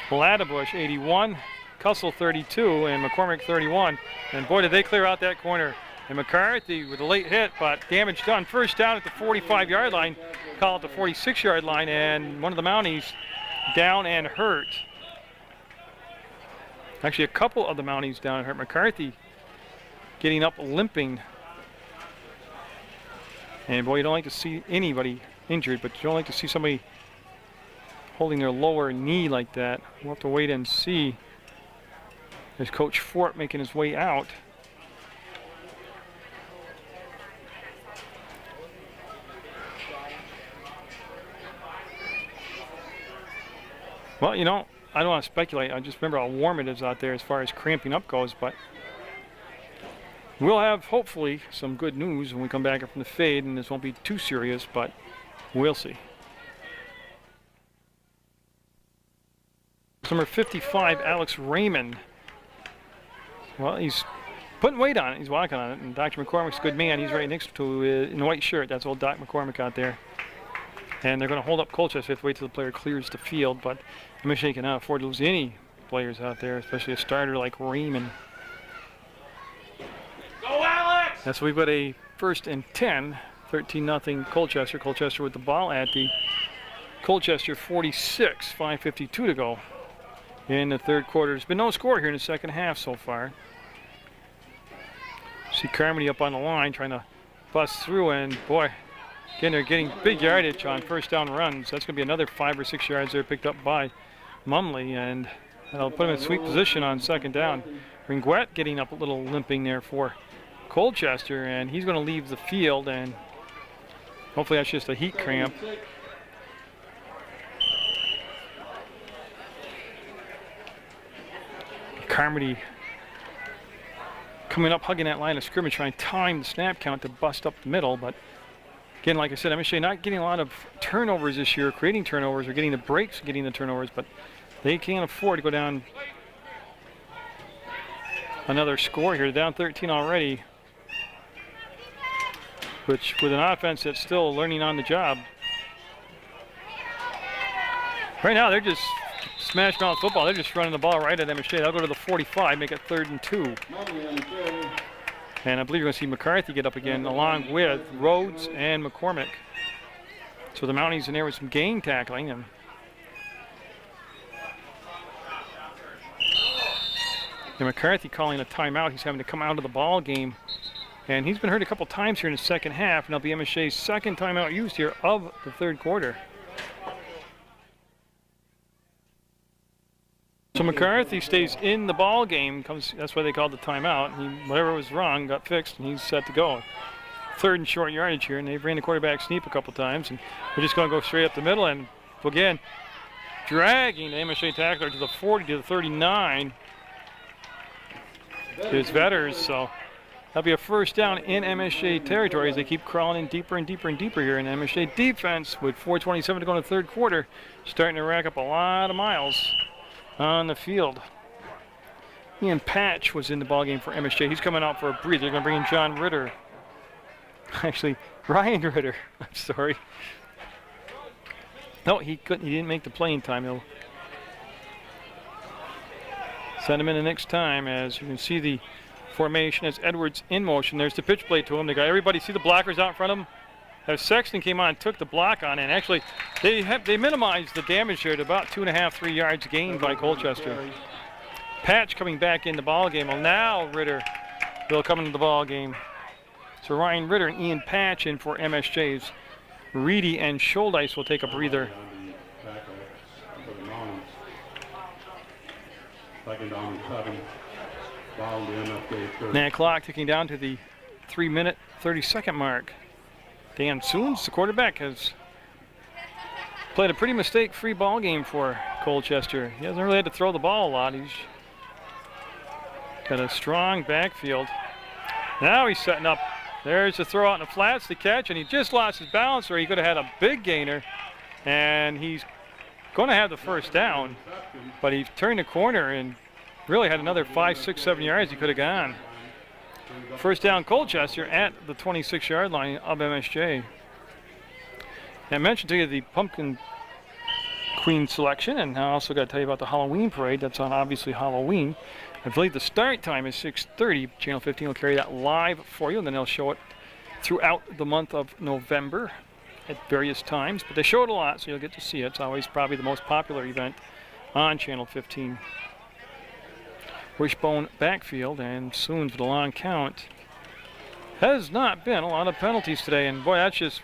Speaker 1: Ladebush, 81. Cussell, 32. And McCormick, 31. And boy, did they clear out that corner. And McCarthy with a late hit, but damage done. First down at the 45-yard line, call it the 46-yard line, and one of the Mounties down and hurt. Actually, a couple of the Mounties down and hurt. McCarthy getting up limping. And boy, you don't like to see anybody injured, but you don't like to see somebody holding their lower knee like that. We'll have to wait and see. There's Coach Fort making his way out. Well, you know, I don't want to speculate. I just remember how warm it is out there as far as cramping up goes, but we'll have, hopefully, some good news when we come back from the fade, and this won't be too serious, but we'll see. Number 55, Alex Raymond. Well, he's putting weight on it. He's walking on it, and Dr. McCormick's a good man. He's right next to, in the white shirt. That's old Doc McCormick out there. And they're going to hold up Colchester. They have to wait till the player clears the field, but MSJ cannot afford to lose any players out there, especially a starter like Raymond.
Speaker 2: Go, Alex!
Speaker 1: That's we've got a 1st and 10, 13-0 Colchester. Colchester with the ball at the Colchester 46, 5:52 to go in the third quarter. There's been no score here in the second half so far. See Carmody up on the line trying to bust through, and boy, again, they're getting big yardage on first down runs. That's going to be another 5 or 6 yards there picked up by Mumley, and that'll put him in sweet position on second down. Ringuet getting up a little limping there for Colchester, and he's going to leave the field, and hopefully that's just a heat cramp. Carmody coming up, hugging that line of scrimmage, trying to time the snap count to bust up the middle, but again, like I said, MSJ not getting a lot of turnovers this year, creating turnovers or getting the breaks, getting the turnovers, but they can't afford to go down another score here. Down 13 already, which with an offense that's still learning on the job. Right now, they're just smash mouth football. They're just running the ball right at MSJ. They'll go to the 45, make it 3rd and 2. And I believe you're going to see McCarthy get up again, along with Rhodes and McCormick. So the Mounties in there with some gang tackling. And McCarthy calling a timeout. He's having to come out of the ball game. And he's been hurt a couple times here in the second half. And that'll be MSJ's second timeout used here of the third quarter. So McCarthy stays in the ball game. That's why they called the timeout. Whatever was wrong got fixed, and he's set to go. 3rd and short yardage here, and they've ran the quarterback sneak a couple times, and we're just going to go straight up the middle, and again, dragging the MSJ tackler to the 40 to the 39. There's Vetters, so that'll be a first down in MSJ territory as they keep crawling in deeper and deeper and deeper here. And MSJ defense with 4:27 to go in the third quarter, starting to rack up a lot of miles on the field. Ian Patch was in the ballgame for MSJ. He's coming out for a breather. They're going to bring in John Ritter. Actually, Ryan Ritter. I'm sorry. No, he couldn't. He didn't make the playing time. They'll send him in the next time. As you can see the formation as Edwards in motion. There's the pitch play to him. They got everybody. See the blockers out in front of him? As Sexton came on and took the block on, and actually they minimized the damage here to about 2.5, 3 yards gained by Colchester. Patch coming back in the ball game. Well, now Ritter will come into the ball game. So Ryan Ritter and Ian Patch in for MSJ's. Reedy and Scholdice will take a breather. 9 o'clock ticking down to the 3-minute, 30-second mark. Dan Soons, the quarterback, has played a pretty mistake-free ball game for Colchester. He hasn't really had to throw the ball a lot. He's got a strong backfield. Now he's setting up. There's the throw out in the flats, the catch, and he just lost his balance, or he could have had a big gainer. And he's going to have the first down, but he turned the corner and really had another 5, 6, 7 yards he could have gone. First down Colchester at the 26-yard line of MSJ. And I mentioned to you the Pumpkin Queen selection, and I also got to tell you about the Halloween parade that's on obviously Halloween. I believe the start time is 6:30. Channel 15 will carry that live for you, and then they'll show it throughout the month of November at various times. But they show it a lot, so you'll get to see it. It's always probably the most popular event on Channel 15. Wishbone backfield, and soon for the long count. Has not been a lot of penalties today, and boy, that's just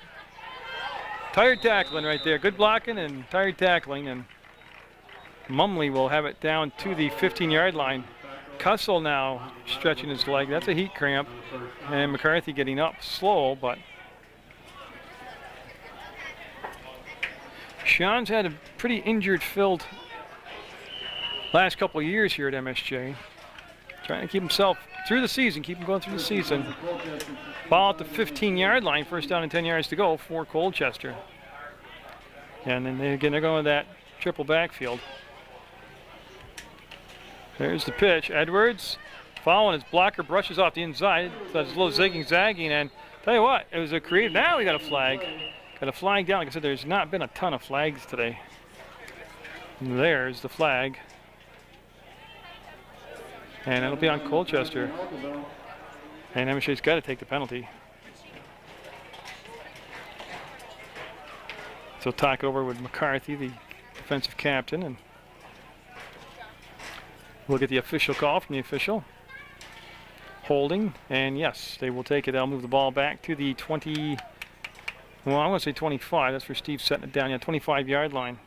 Speaker 1: tired tackling right there. Good blocking and tired tackling, and Mumley will have it down to the 15-yard line. Cussell now stretching his leg. That's a heat cramp, and McCarthy getting up slow, but Sean's had a pretty injured-filled last couple of years here at MSJ. Trying to keep himself through the season, keep him going through the season. Ball at the 15-yard line, first down and 10 yards to go for Colchester. And then they're going with that triple backfield. There's the pitch. Edwards following his blocker, brushes off the inside. Does a little zigging, zagging, and tell you what, it was a creative. Now we got a flag. Got a flag down. Like I said, there's not been a ton of flags today. And there's the flag. And it'll be on Colchester. And MSJ's got to take the penalty. So talk it over with McCarthy, the defensive captain, and we'll get the official call from the official. Holding, and yes, they will take it. They'll move the ball back to the 20, well, I want to say 25. That's for Steve setting it down. Yeah, 25-yard line.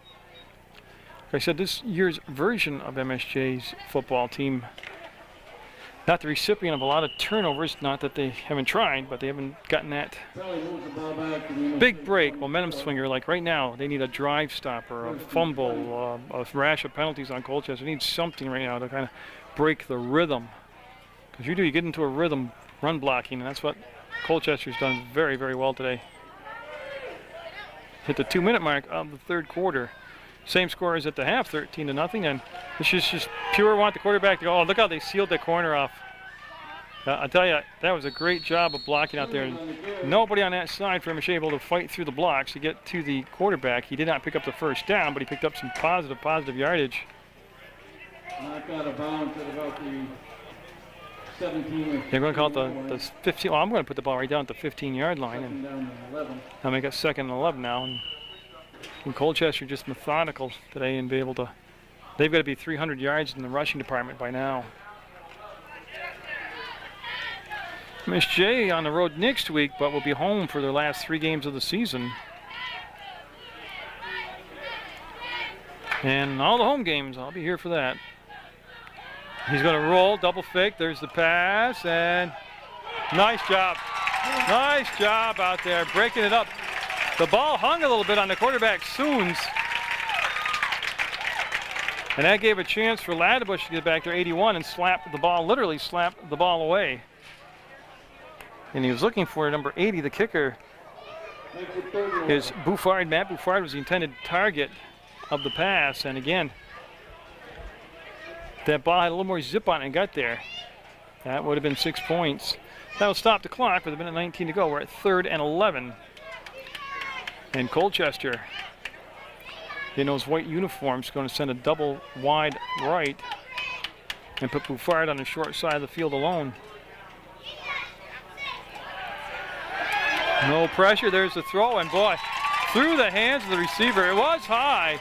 Speaker 1: Like I said, this year's version of MSJ's football team, not the recipient of a lot of turnovers. Not that they haven't tried, but they haven't gotten that big break, momentum swinger. Like right now, they need a drive stopper, a fumble, a rash of penalties on Colchester. They need something right now to kind of break the rhythm. Because you get into a rhythm run blocking, and that's what Colchester's done very, very well today. Hit the 2-minute mark of the third quarter. Same score as at the half, 13-0, and this is just pure want the quarterback to go. Oh, look how they sealed the corner off. I tell you, that was a great job of blocking out there. Nobody on that side for MSJ able to fight through the blocks to get to the quarterback. He did not pick up the first down, but he picked up some positive yardage.
Speaker 2: Knocked out of bounds at about the 17.
Speaker 1: They're going to call it the 15. Well, I'm going to put the ball right down at the 15-yard line, and I'll make it 2nd and 11 now. And Colchester just methodical today and be able to, they've got to be 300 yards in the rushing department by now. MSJ on the road next week, but will be home for their last 3 games of the season. And all the home games, I'll be here for that. He's going to roll, double fake, there's the pass, and nice job. Nice job out there, breaking it up. The ball hung a little bit on the quarterback, Soons. And that gave a chance for Ladebush to get back there, 81, and slap the ball, literally slap the ball away. And he was looking for number 80, the kicker, is Bouffard. Matt Bouffard was the intended target of the pass. And again, that ball had a little more zip on it and got there. That would have been 6 points. That will stop the clock with a minute 19 to go. We're at 3rd and 11. And Colchester, in those white uniforms, going to send a double wide right and put Bouffard on the short side of the field alone. No pressure, there's the throw, and boy, through the hands of the receiver. It was high,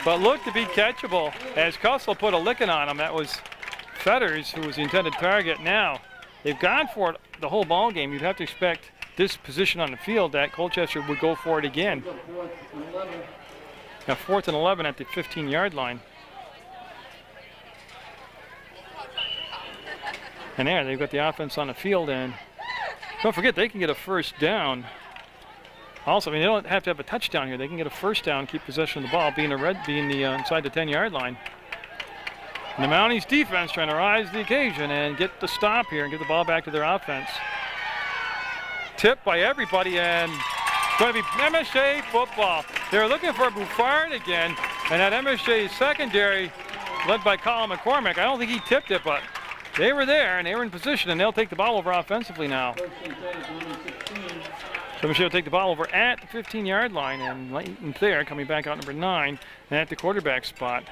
Speaker 1: but looked to be catchable as Cussell put a licking on him. That was Fetters, who was the intended target. Now, they've gone for it the whole ball game. You'd have to expect this position on the field that Colchester would go for it again. Now 4th and 11 at the 15-yard line. And there, they've got the offense on the field, and don't forget, they can get a first down. Also, I mean, they don't have to have a touchdown here. They can get a first down, keep possession of the ball, being inside the 10-yard line. And the Mounties defense trying to rise to the occasion and get the stop here and get the ball back to their offense. Tipped by everybody, and it's going to be MSJ football. They're looking for Bouffard again, and that MSJ secondary, led by Colin McCormick, I don't think he tipped it, but they were there, and they were in position, and they'll take the ball over offensively now. So MSJ will take the ball over at the 15-yard line, and Leighton Thayer coming back out number 9, and at the quarterback spot.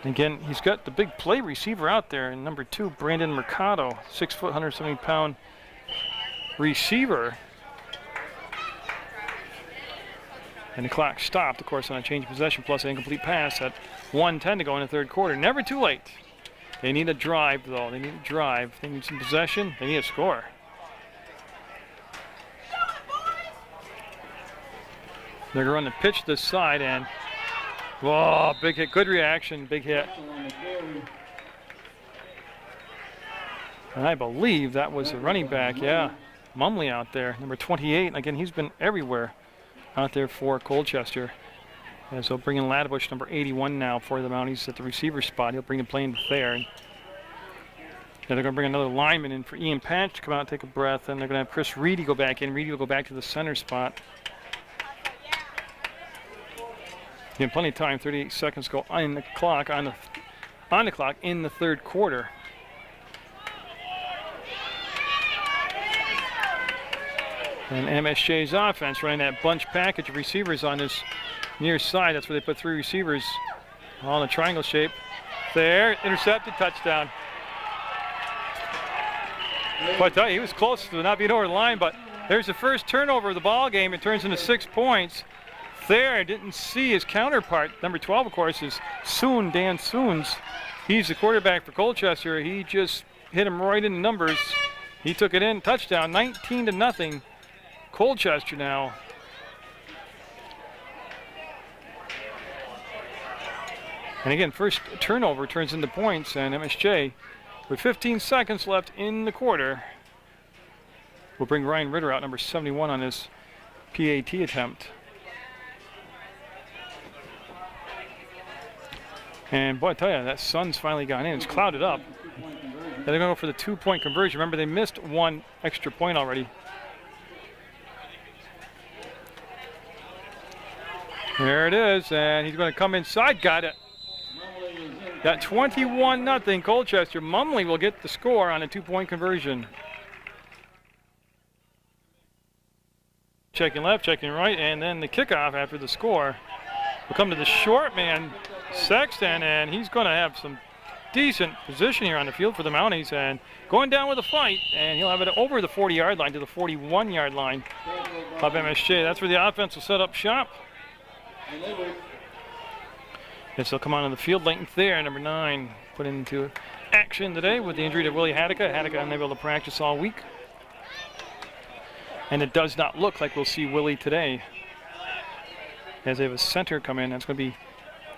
Speaker 1: Again, he's got the big play receiver out there, and number 2, Brandon Mercado, 6 foot, 170-pound receiver. And the clock stopped, of course, on a change of possession plus an incomplete pass at 1:10 to go in the third quarter. Never too late. They need a drive, though. They need a drive. They need some possession. They need a score. They're going to run the pitch this side, and whoa, big hit. Good reaction. Big hit. And I believe that was a running back, yeah. Mumley out there, number 28. Again, he's been everywhere out there for Colchester. And so bring in Ladbush, number 81 now for the Mounties at the receiver spot. He'll bring him playing there. And they're going to bring another lineman in for Ian Patch to come out and take a breath. And they're going to have Chris Reedy go back in. Reedy will go back to the center spot. Again, plenty of time, 38 seconds go on the clock, on the clock in the third quarter. And MSJ's offense running that bunch package of receivers on this near side. That's where they put 3 receivers all in a triangle shape. There, intercepted, touchdown. But I tell you, he was close to not being over the line, but there's the first turnover of the ball game. It turns into 6 points. There, didn't see his counterpart. Number 12, of course, is Dan Soons. He's the quarterback for Colchester. He just hit him right in the numbers. He took it in, touchdown, 19-0. Colchester now. And again, first turnover turns into points, and MSJ, with 15 seconds left in the quarter, will bring Ryan Ritter out, number 71, on his PAT attempt. And boy, I tell you, that sun's finally gone in. It's clouded up. And they're going to go for the 2-point conversion. Remember, they missed 1 extra point already. There it is, and he's going to come inside. Got it. Got 21-0 Colchester. Mumley will get the score on a 2-point conversion. Checking left, checking right, and then the kickoff after the score will come to the short man, Sexton, and he's going to have some decent position here on the field for the Mounties, and going down with a fight, and he'll have it over the 40-yard line to the 41-yard line of MSJ. That's where the offense will set up shop. Yes, they'll come on the field length there. Number 9 put into action today with the injury to Willie Haddock. Haddock unable to practice all week. And it does not look like we'll see Willie today, as they have a center come in. That's going to be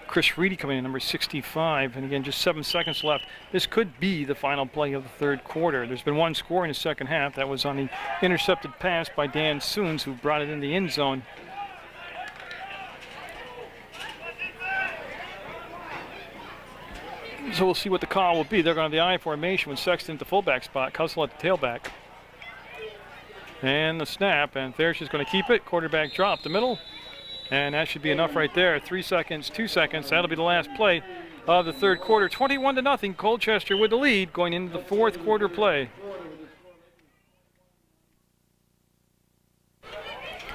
Speaker 1: Chris Reedy coming in, number 65. And again, just 7 seconds left. This could be the final play of the third quarter. There's been 1 score in the second half. That was on the intercepted pass by Dan Soons, who brought it in the end zone. So we'll see what the call will be. They're going to have the I formation with Sexton at the fullback spot, Cussell at the tailback. And the snap, and Fair's just going to keep it. Quarterback drop the middle, and that should be enough right there. 3 seconds, 2 seconds. That'll be the last play of the third quarter. 21-0, Colchester with the lead going into the fourth quarter play.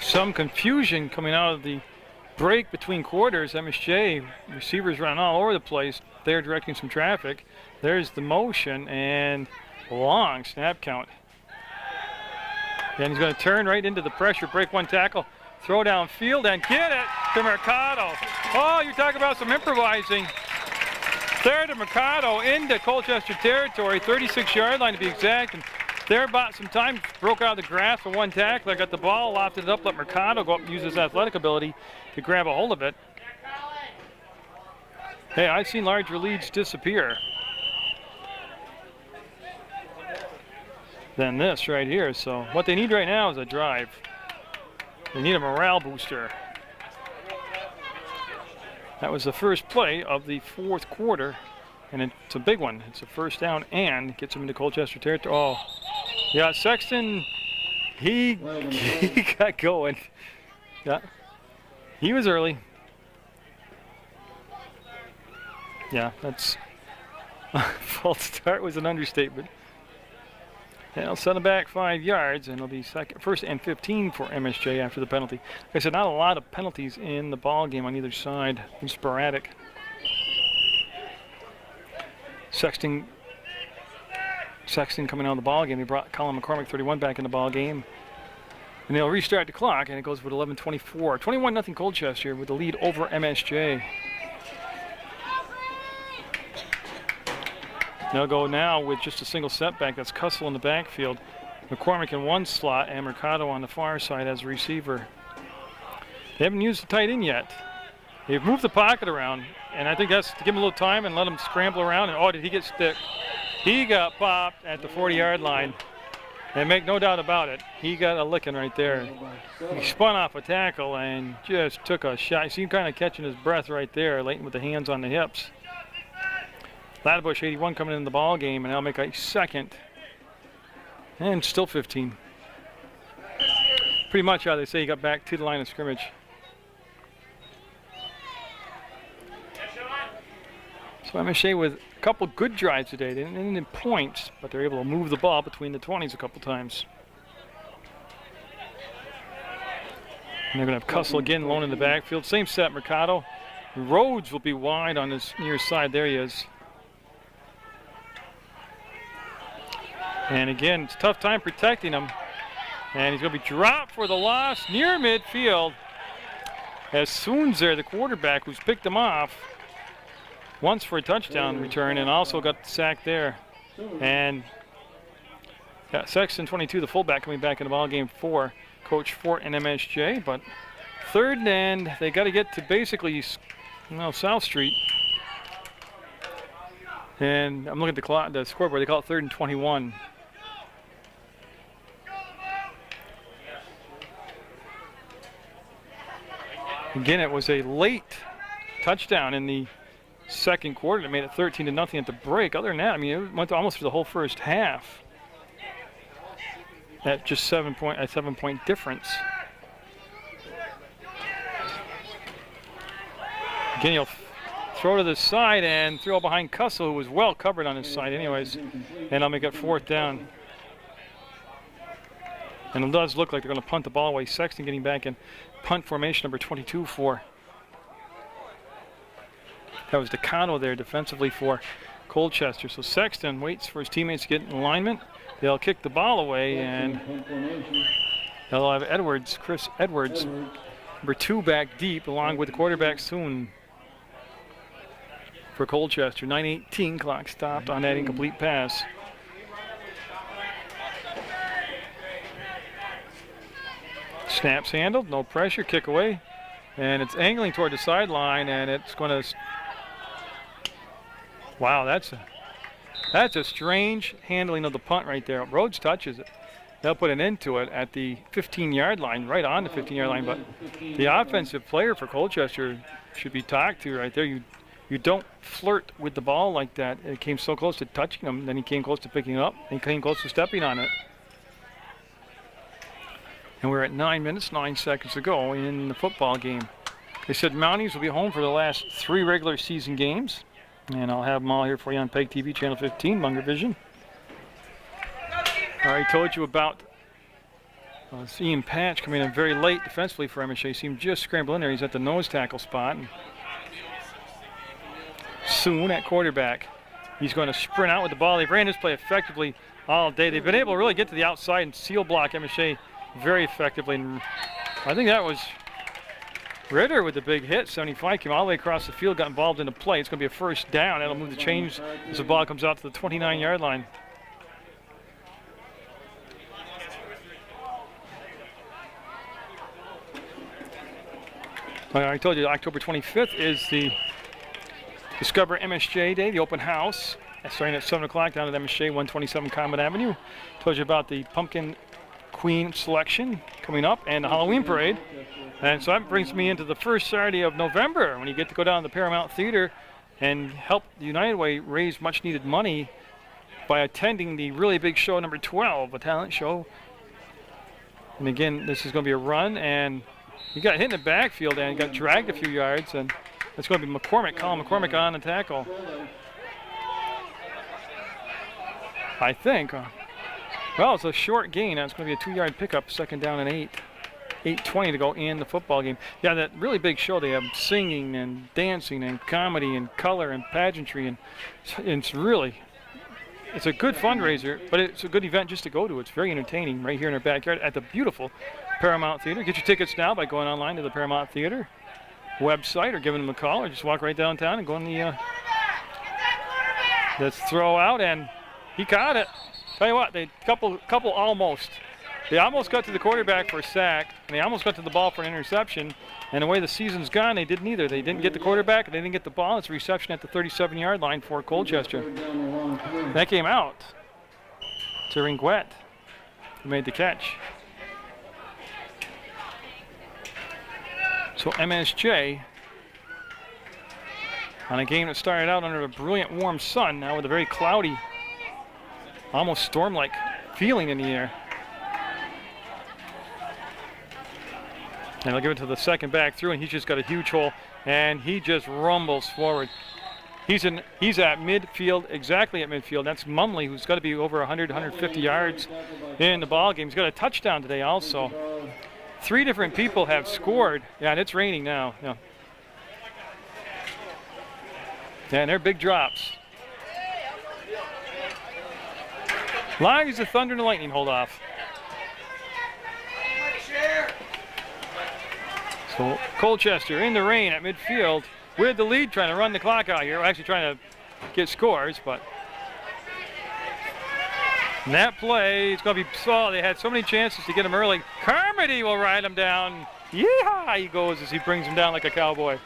Speaker 1: Some confusion coming out of the break between quarters. MSJ receivers running all over the place. They're directing some traffic. There's the motion and long snap count. And he's going to turn right into the pressure, break 1 tackle, throw downfield, and get it to Mercado. Oh, you're talking about some improvising. There to Mercado into Colchester territory, 36-yard line to be exact. And there bought some time, broke out of the grasp for 1 tackle. I got the ball, lofted it up, let Mercado go up and use his athletic ability to grab a hold of it. Hey, I've seen larger leads disappear than this right here. So what they need right now is a drive. They need a morale booster. That was the first play of the fourth quarter, and it's a big one. It's a first down and gets them into Colchester territory. Oh, yeah, Sexton, he got going. Yeah, he was early. Yeah, that's false start was an understatement. And I'll send him back 5 yards, and it'll be first and 15 for MSJ after the penalty. Like I said, not a lot of penalties in the ball game on either side. Sporadic. Sexton coming out of the ball game. They brought Colin McCormick, 31, back in the ball game. And they'll restart the clock, and it goes with 11:24. 21-0 Colchester with the lead over MSJ. They'll go now with just a single setback. That's Cussell in the backfield. McCormick in one slot, and Mercado on the far side as a receiver. They haven't used the tight end yet. They've moved the pocket around, and I think that's to give him a little time and let him scramble around. And oh, did he get stick? He got popped at the 40-yard line. And make no doubt about it, he got a licking right there. He spun off a tackle and just took a shot. You see him kind of catching his breath right there, Leighton with the hands on the hips. Ladbush, 81, coming in the ball game, and they'll make a second. And still 15. Pretty much how they say he got back to the line of scrimmage. So MSJ with a couple good drives today. They didn't end in points, but they're able to move the ball between the 20s a couple times. And they're going to have Cussell again, lone in the backfield. Same set, Mercado. Rhodes will be wide on this near side. There he is. And again, it's a tough time protecting him. And he's going to be dropped for the loss near midfield. As Soon's the quarterback, who's picked him off once for a touchdown return and also got the sack there. And got Sexton, 22, the fullback, coming back in the ball game for Coach Fort and MSJ. But third and they got to get to basically South Street. And I'm looking at the scoreboard. They call it 3rd and 21. Again, it was a late touchdown in the second quarter that made it 13-0 at the break. Other than that, I mean, it went almost for the whole first half. At just 7 point difference. Again, he'll throw to the side and throw behind Cussell, who was well covered on his side anyways. And I'll make it 4th down. And it does look like they're going to punt the ball away. Sexton getting back in punt formation number 22 for. That was Decano there defensively for Colchester. So Sexton waits for his teammates to get in alignment. They'll kick the ball away, and they'll have Edwards, Chris Edwards, number 2 back deep, along with the quarterback Soon for Colchester. 9:18, clock stopped on that incomplete pass. Snaps handled, no pressure, kick away. And it's angling toward the sideline, and it's going to... Wow, that's a strange handling of the punt right there. Rhodes touches it. They'll put an end to it at the 15-yard line, right on the 15-yard line. But the offensive player for Colchester should be talked to right there. You don't flirt with the ball like that. It came so close to touching him, then he came close to picking it up, and he came close to stepping on it. And we're at 9 minutes, 9 seconds to go in the football game. They said Mounties will be home for the last 3 regular season games. And I'll have them all here for you on PEGTV, Channel 15, Munger Vision. I already told you about Ian Patch coming in very late defensively for MSJ. See him just scramble in there. He's at the nose tackle spot. And Soon at quarterback. He's going to sprint out with the ball. They've ran this play effectively all day. They've been able to really get to the outside and seal block MSJ very effectively. And I think that was Ritter with the big hit. 75 came all the way across the field, got involved in the play. It's going to be a first down. That'll move the chains as the ball comes out to the 29-yard line. I told you October 25th is the Discover MSJ Day, the open house. Starting at 7 o'clock down at MSJ 127 Common Avenue. Told you about the Pumpkin Queen selection coming up and the Halloween parade. And so that brings me into the first Saturday of November when you get to go down to the Paramount Theater and help the United Way raise much needed money by attending the really big show number 12, a talent show. And again, this is going to be a run, and he got hit in the backfield and got dragged a few yards, and it's going to be McCormick, Colin McCormick on the tackle. I think. Well, it's a short gain. It's going to be a 2-yard pickup, 2nd down and 8. 8:20 to go in the football game. Yeah, that really big show. They have singing and dancing and comedy and color and pageantry, and it's a good fundraiser, but it's a good event just to go to. It's very entertaining right here in our backyard at the beautiful Paramount Theater. Get your tickets now by going online to the Paramount Theater website or giving them a call, or just walk right downtown and go in the let's throw out, and he caught it. Tell you what, they couple almost. They almost got to the quarterback for a sack, and they almost got to the ball for an interception. And the way the season's gone, they didn't either. They didn't get the quarterback, and they didn't get the ball. It's a reception at the 37-yard line for Colchester. That came out to Ringuet, who made the catch. So MSJ, on a game that started out under a brilliant warm sun, now with a very cloudy, almost storm-like feeling in the air. And they'll give it to the second back through, and he's just got a huge hole, and he just rumbles forward. He's at midfield, exactly at midfield. That's Mumley, who's got to be over 100, 150 yards in the ball game. He's got a touchdown today also. 3 different people have scored. Yeah, and it's raining now. Yeah, and they're big drops. Lies the thunder and the lightning hold off. So Colchester in the rain at midfield with the lead, trying to run the clock out here. We're actually trying to get scores, but in that play, it's going to be saw. They had so many chances to get him early. Carmody will ride him down. Yeehaw, he goes as he brings him down like a cowboy.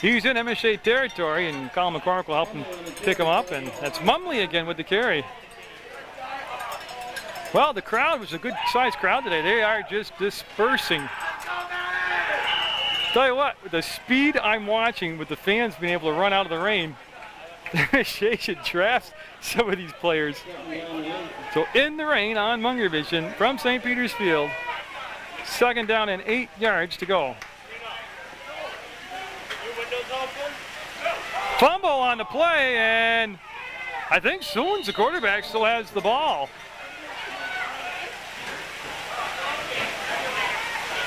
Speaker 1: He's in MSJ territory, and Colin McCormick will help him pick him up, and that's Mumley again with the carry. Well, the crowd was a good-sized crowd today. They are just dispersing. Tell you what, with the speed I'm watching, with the fans being able to run out of the rain, they should draft some of these players. So in the rain on Munger Vision from St. Peter's Field, 2nd down and 8 yards to go. Fumble on the play, and I think Soons, the quarterback, still has the ball.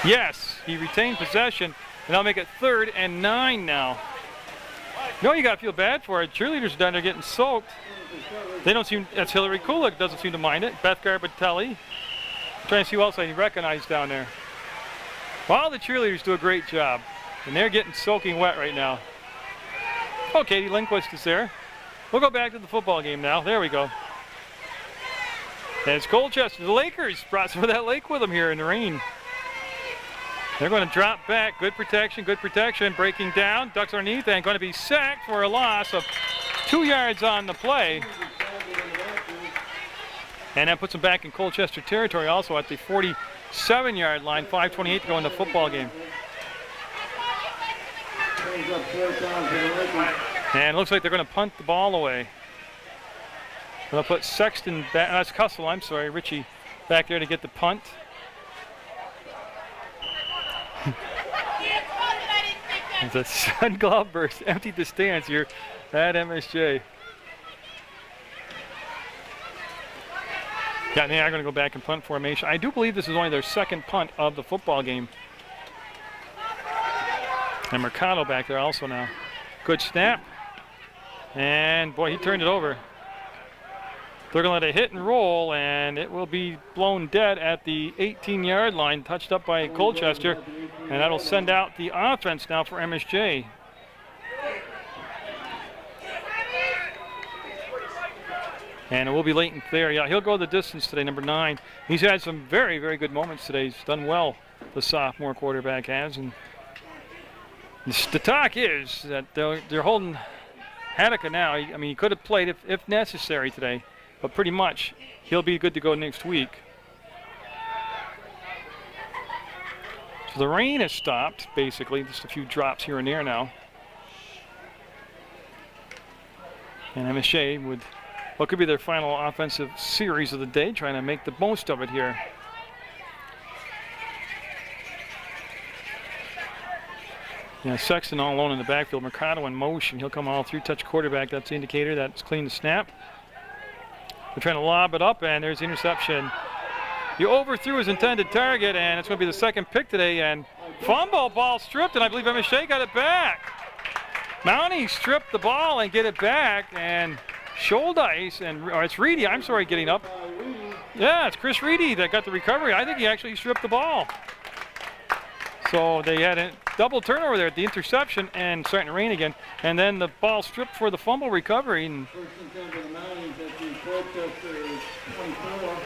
Speaker 1: Yes, he retained possession, and I'll make it 3rd and 9 now. No, you got to feel bad for it. Cheerleaders are down there getting soaked. They don't seem, that's Hillary Kulik, doesn't seem to mind it. Beth Garbatelli. Trying to see who else I recognize down there. Well, the cheerleaders do a great job, and they're getting soaking wet right now. Oh, Katie Lindquist is there. We'll go back to the football game now. There we go. And it's Colchester. The Lakers brought some of that lake with them here in the rain. They're going to drop back. Good protection, breaking down, ducks underneath, and going to be sacked for a loss of 2 yards on the play. And that puts them back in Colchester territory also at the 47-yard line, 5:28 to go in the football game. And it looks like they're going to punt the ball away. They'll put Sexton back, that's Cussell, I'm sorry, Richie back there to get the punt. It's a sun glove burst, emptied the stands here at MSJ. Yeah, they are going to go back in punt formation. I do believe this is only their 2nd punt of the football game. And Mercado back there also now. Good snap. And boy, he turned it over. They're going to let it hit and roll, and it will be blown dead at the 18-yard line, touched up by Colchester, and that'll send out the offense now for MSJ. And it will be Leighton Thayer. Yeah, he'll go the distance today, number 9. He's had some very, very good moments today. He's done well, the sophomore quarterback has. And the talk is that they're holding Haddock now. I mean, he could have played if necessary today, but pretty much he'll be good to go next week. So the rain has stopped, basically. Just a few drops here and there now. And MSJ with what could be their final offensive series of the day, trying to make the most of it here. Yeah, Sexton all alone in the backfield. Mercado in motion. He'll come all through, touch quarterback. That's the indicator. That's clean the snap. They're trying to lob it up, and there's the interception. He overthrew his intended target, and it's going to be the second pick today. And fumble, ball stripped, and I believe MSJ got it back. Mountie stripped the ball and get it back, and Scholdice, or it's Reedy, I'm sorry, getting up. Yeah, it's Chris Reedy that got the recovery. I think he actually stripped the ball. So they had a double turnover there at the interception and starting to rain again. And then the ball stripped for the fumble recovery. And
Speaker 2: First and 10 for the Mounties at the Colchester 24.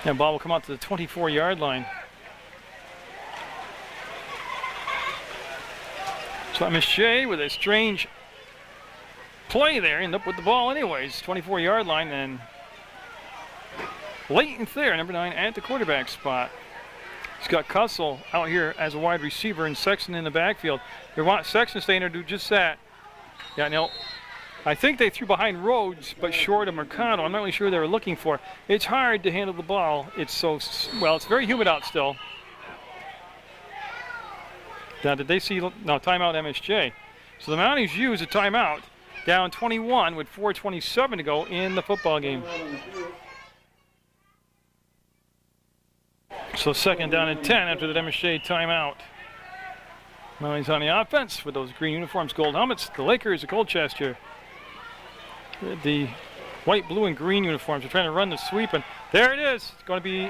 Speaker 1: the ball will come out to the 24-yard line. So MSJ with a strange play there, end up with the ball anyways, 24-yard line, and Leighton Thayer, number 9, at the quarterback spot. He's got Cussell out here as a wide receiver and Sexton in the backfield. They want Sexton staying there to do just that. Yeah, now, I think they threw behind Rhodes, but short of Mercado. I'm not really sure they were looking for. It's hard to handle the ball. It's so, well, it's very humid out still. Now, did they see, no, timeout MSJ. So the Mounties use a timeout, down 21 with 4:27 to go in the football game. So second down and 10 after the MSJ timeout. Mounties on the offense with those green uniforms, gold helmets. The Lakers of Colchester. The white, blue, and green uniforms are trying to run the sweep, and there it is. It's going to be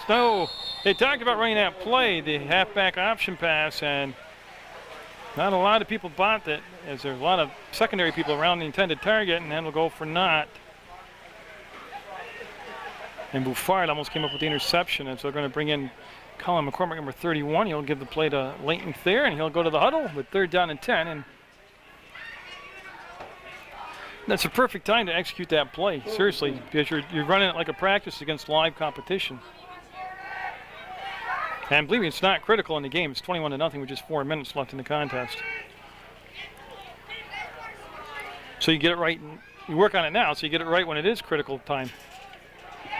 Speaker 1: no. They talked about running that play, the halfback option pass, and not a lot of people bought that, as there's a lot of secondary people around the intended target, and then we'll go for not. And Buffard almost came up with the interception, and so they're going to bring in Colin McCormick, number 31. He'll give the play to Leighton Thayer, and he'll go to the huddle with third down and 10. And that's a perfect time to execute that play, seriously, because you're running it like a practice against live competition. And believe me, it's not critical in the game. It's 21-0 with just 4 minutes left in the contest. So you get it right, and you work on it now, so you get it right when it is critical time.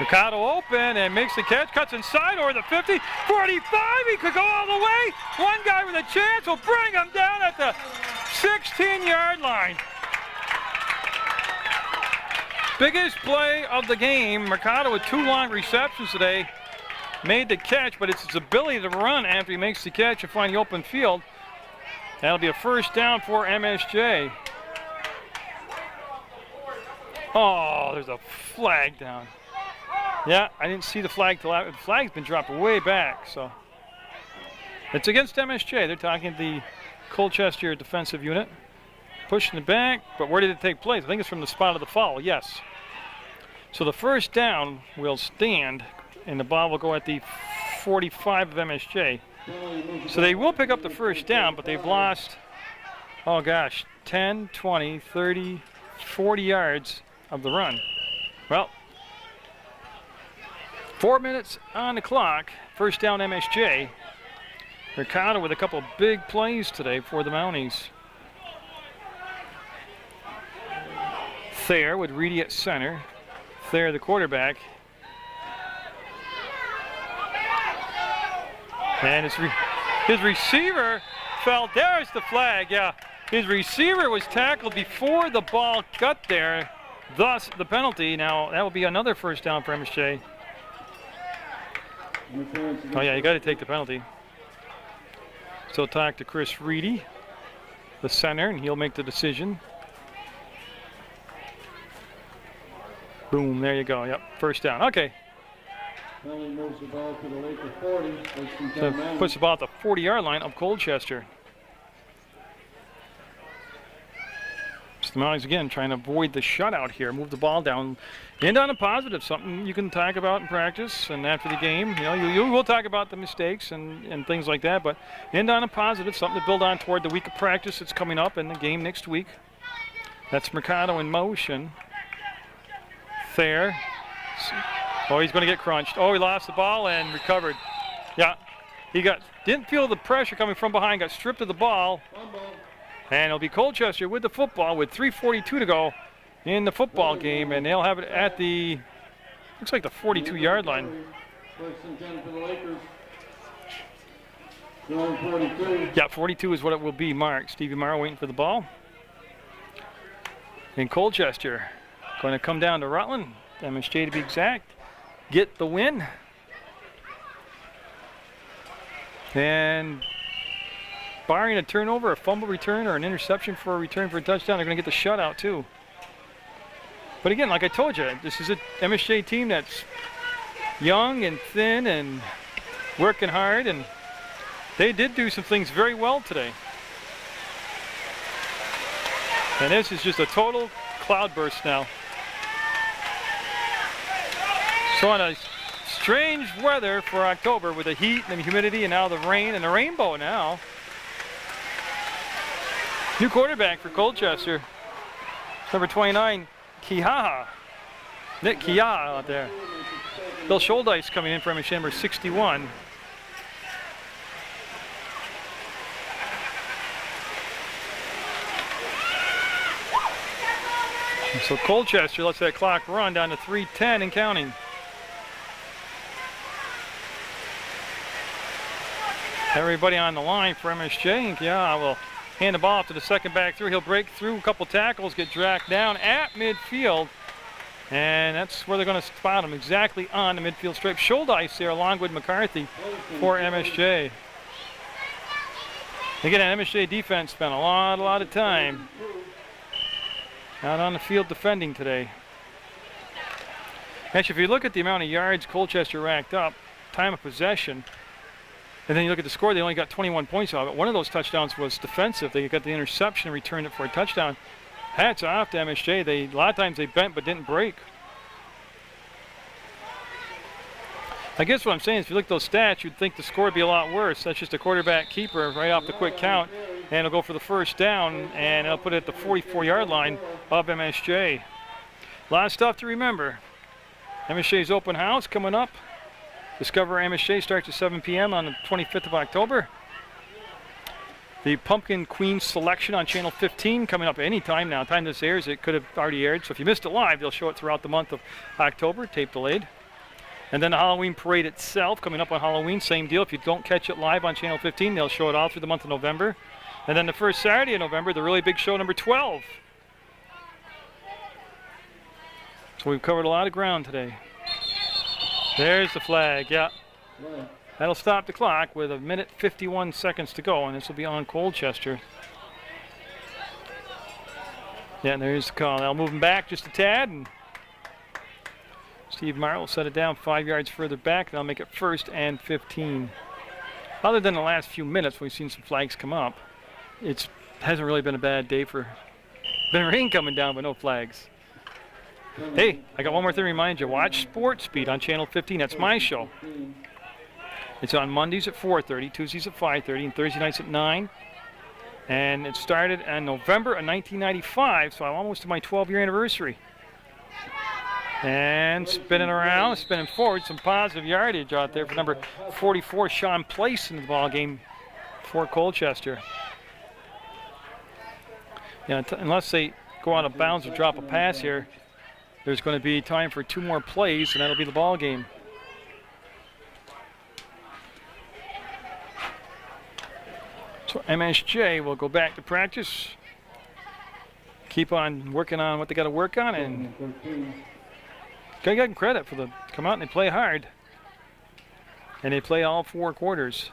Speaker 1: Mercado open and makes the catch, cuts inside over the 50, 45, he could go all the way. One guy with a chance will bring him down at the 16-yard line. Biggest play of the game. Mercado with 2 long receptions today. Made the catch, but it's his ability to run after he makes the catch and find the open field. That'll be a first down for MSJ. Oh, there's a flag down. Yeah, I didn't see the flag till after. The flag's been dropped way back, so. It's against MSJ. They're talking the Colchester defensive unit. Pushing it back, but where did it take place? I think it's from the spot of the foul, yes. So the first down will stand, and the ball will go at the 45 of MSJ. So they will pick up the first down, but they've lost, oh gosh, 10, 20, 30, 40 yards of the run. Well, 4 minutes on the clock. First down MSJ. Mercado with a couple of big plays today for the Mounties. Thayer with Reedy at center. Thayer the quarterback. And his receiver fell. There's the flag, yeah. His receiver was tackled before the ball got there. Thus the penalty. Now that will be another first down for MSJ. Oh yeah, you got to take the penalty. Still talk to Chris Reedy, the center, and he'll make the decision. Boom, there you go. Yep, first down. Okay.
Speaker 2: Penalty moves the ball to the Laker 40.
Speaker 1: So puts the ball at the 40-yard line of Colchester. So the Mounties again trying to avoid the shutout here. Move the ball down. End on a positive, something you can talk about in practice and after the game. You know, you will talk about the mistakes and things like that, but end on a positive, something to build on toward the week of practice that's coming up and the game next week. That's Mercado in motion. Thayer. Oh, he's going to get crunched. Oh, he lost the ball and recovered. Yeah, he didn't feel the pressure coming from behind, got stripped of the ball. And it'll be Colchester with the football with 3:42 to go in the football game, and they'll have it at the, looks like the 42-yard line.
Speaker 2: First and 10 for the Lakers. Going 42.
Speaker 1: Yeah, 42 is what it will be marked. Stevie Morrow waiting for the ball. In Colchester, going to come down to Rutland, MSJ to be exact. get the win. And barring a turnover, a fumble return, or an interception for a return for a touchdown, they're going to get the shutout too. But again, like I told you, this is a MSJ team that's young and thin and working hard, and they did do some things very well today. And this is just a total cloudburst now. So on a strange weather for October with the heat and the humidity and now the rain and the rainbow now. New quarterback for Colchester, number 29, Kihaha. Nick Kihaha out there. Bill Scholdice coming in for MSJ, number 61. And so Colchester lets that clock run down to 3:10 and counting. Everybody on the line for MSJ, and Kihaha will hand the ball off to the second back through. He'll break through a couple tackles, get dragged down at midfield. And that's where they're going to spot him, exactly on the midfield stripe. Scholdice there along with McCarthy for MSJ. Again, an MSJ defense spent a lot of time out on the field defending today. Actually, if you look at the amount of yards Colchester racked up, time of possession, and then you look at the score, they only got 21 points out of it. One of those touchdowns was defensive. They got the interception and returned it for a touchdown. Hats off to MSJ. A lot of times they bent but didn't break. I guess what I'm saying is if you look at those stats, you'd think the score would be a lot worse. That's just a quarterback keeper right off the quick count. And it'll go for the first down, and it'll put it at the 44-yard line of MSJ. A lot of stuff to remember. MSJ's open house coming up. Discover MSJ starts at 7 p.m. on the 25th of October. The Pumpkin Queen selection on Channel 15 coming up any time now. Time this airs, it could have already aired. So if you missed it live, they'll show it throughout the month of October, tape delayed. And then the Halloween parade itself coming up on Halloween, same deal. If you don't catch it live on Channel 15, they'll show it all through the month of November. And then the first Saturday of November, the really big show, number 12. So we've covered a lot of ground today. There's the flag, yeah. That'll stop the clock with 1:51 seconds to go, and this will be on Colchester. Yeah, and there's the call. I'll move him back just a tad, and Steve Meyer will set it down 5 yards further back, and I'll make it 1st and 15. Other than the last few minutes, we've seen some flags come up. It hasn't really been a bad day for. Been rain coming down, but no flags. Hey, I got one more thing to remind you. Watch Sports Speed on Channel 15. That's my show. It's on Mondays at 4:30, Tuesdays at 5:30, and Thursday nights at 9. And it started in November of 1995, so I'm almost to my 12-year anniversary. And spinning around, spinning forward, some positive yardage out there for number 44, Sean Place, in the ball game for Colchester. Yeah, unless they go out of bounds or drop a pass here, there's going to be time for 2 more plays, and that'll be the ball game. So MSJ will go back to practice, keep on working on what they got to work on, and gotta give them credit for come out and they play hard, and they play all 4 quarters.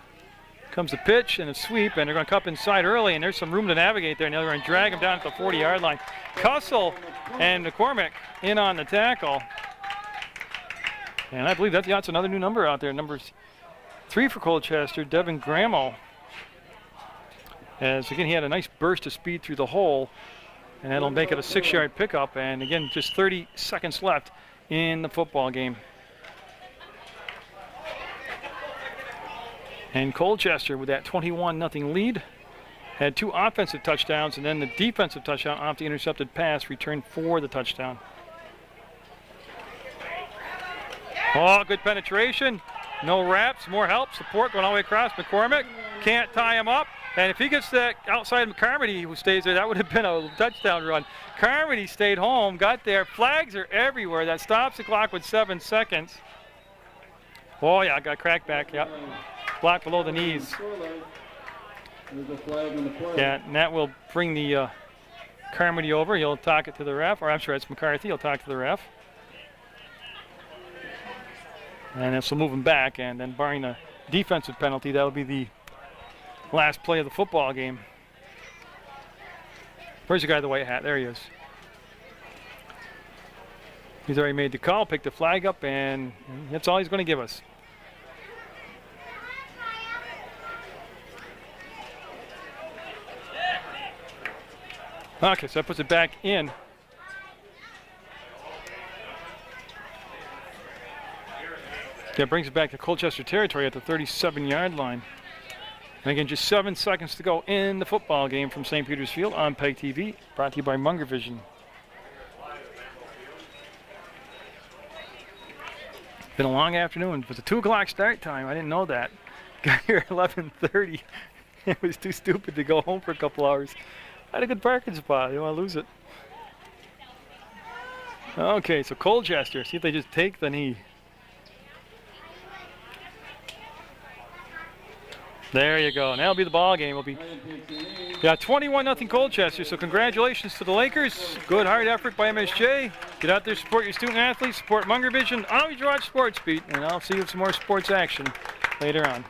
Speaker 1: Comes the pitch and a sweep, and they're going to come inside early, and there's some room to navigate there, and they're going to drag them down at the 40-yard line. Cussell and McCormick in on the tackle. And I believe that's another new number out there, number 3 for Colchester, Devin Gramo. As again, he had a nice burst of speed through the hole, and that'll make it a 6-yard pickup. And again, just 30 seconds left in the football game. And Colchester, with that 21-0 lead, had 2 offensive touchdowns, and then the defensive touchdown off the intercepted pass returned for the touchdown. Oh, good penetration. No wraps, more help, support going all the way across. McCormick can't tie him up. And if he gets that outside of Carmody who stays there, that would have been a touchdown run. Carmody stayed home, got there. Flags are everywhere. That stops the clock with 7 seconds. Oh, yeah, got cracked back, yeah. Block below the knees. Yeah, and that will bring the Carmody over. He'll talk it to the ref, or I'm sure it's McCarthy. He'll talk to the ref. And this will move him back, and then barring a defensive penalty, that'll be the last play of the football game. Where's the guy with the white hat? There he is. He's already made the call, picked the flag up, and that's all he's going to give us. Okay, so that puts it back in. That brings it back to Colchester territory at the 37-yard line. And again, just 7 seconds to go in the football game from St. Peter's Field on PEGTV, brought to you by Munger Vision. Been a long afternoon. It was a 2 o'clock start time. I didn't know that. Got here at 11:30. It was too stupid to go home for a couple hours. I had a good parking spot. I didn't want to lose it. Okay, so Colchester. See if they just take the knee. There you go. And that'll be the ball game. It'll be 21-0 Colchester. So congratulations to the Lakers. Good hard effort by MSJ. Get out there, support your student athletes, support Munger Vision. Always watch Sports Beat, and I'll see you with some more sports action later on.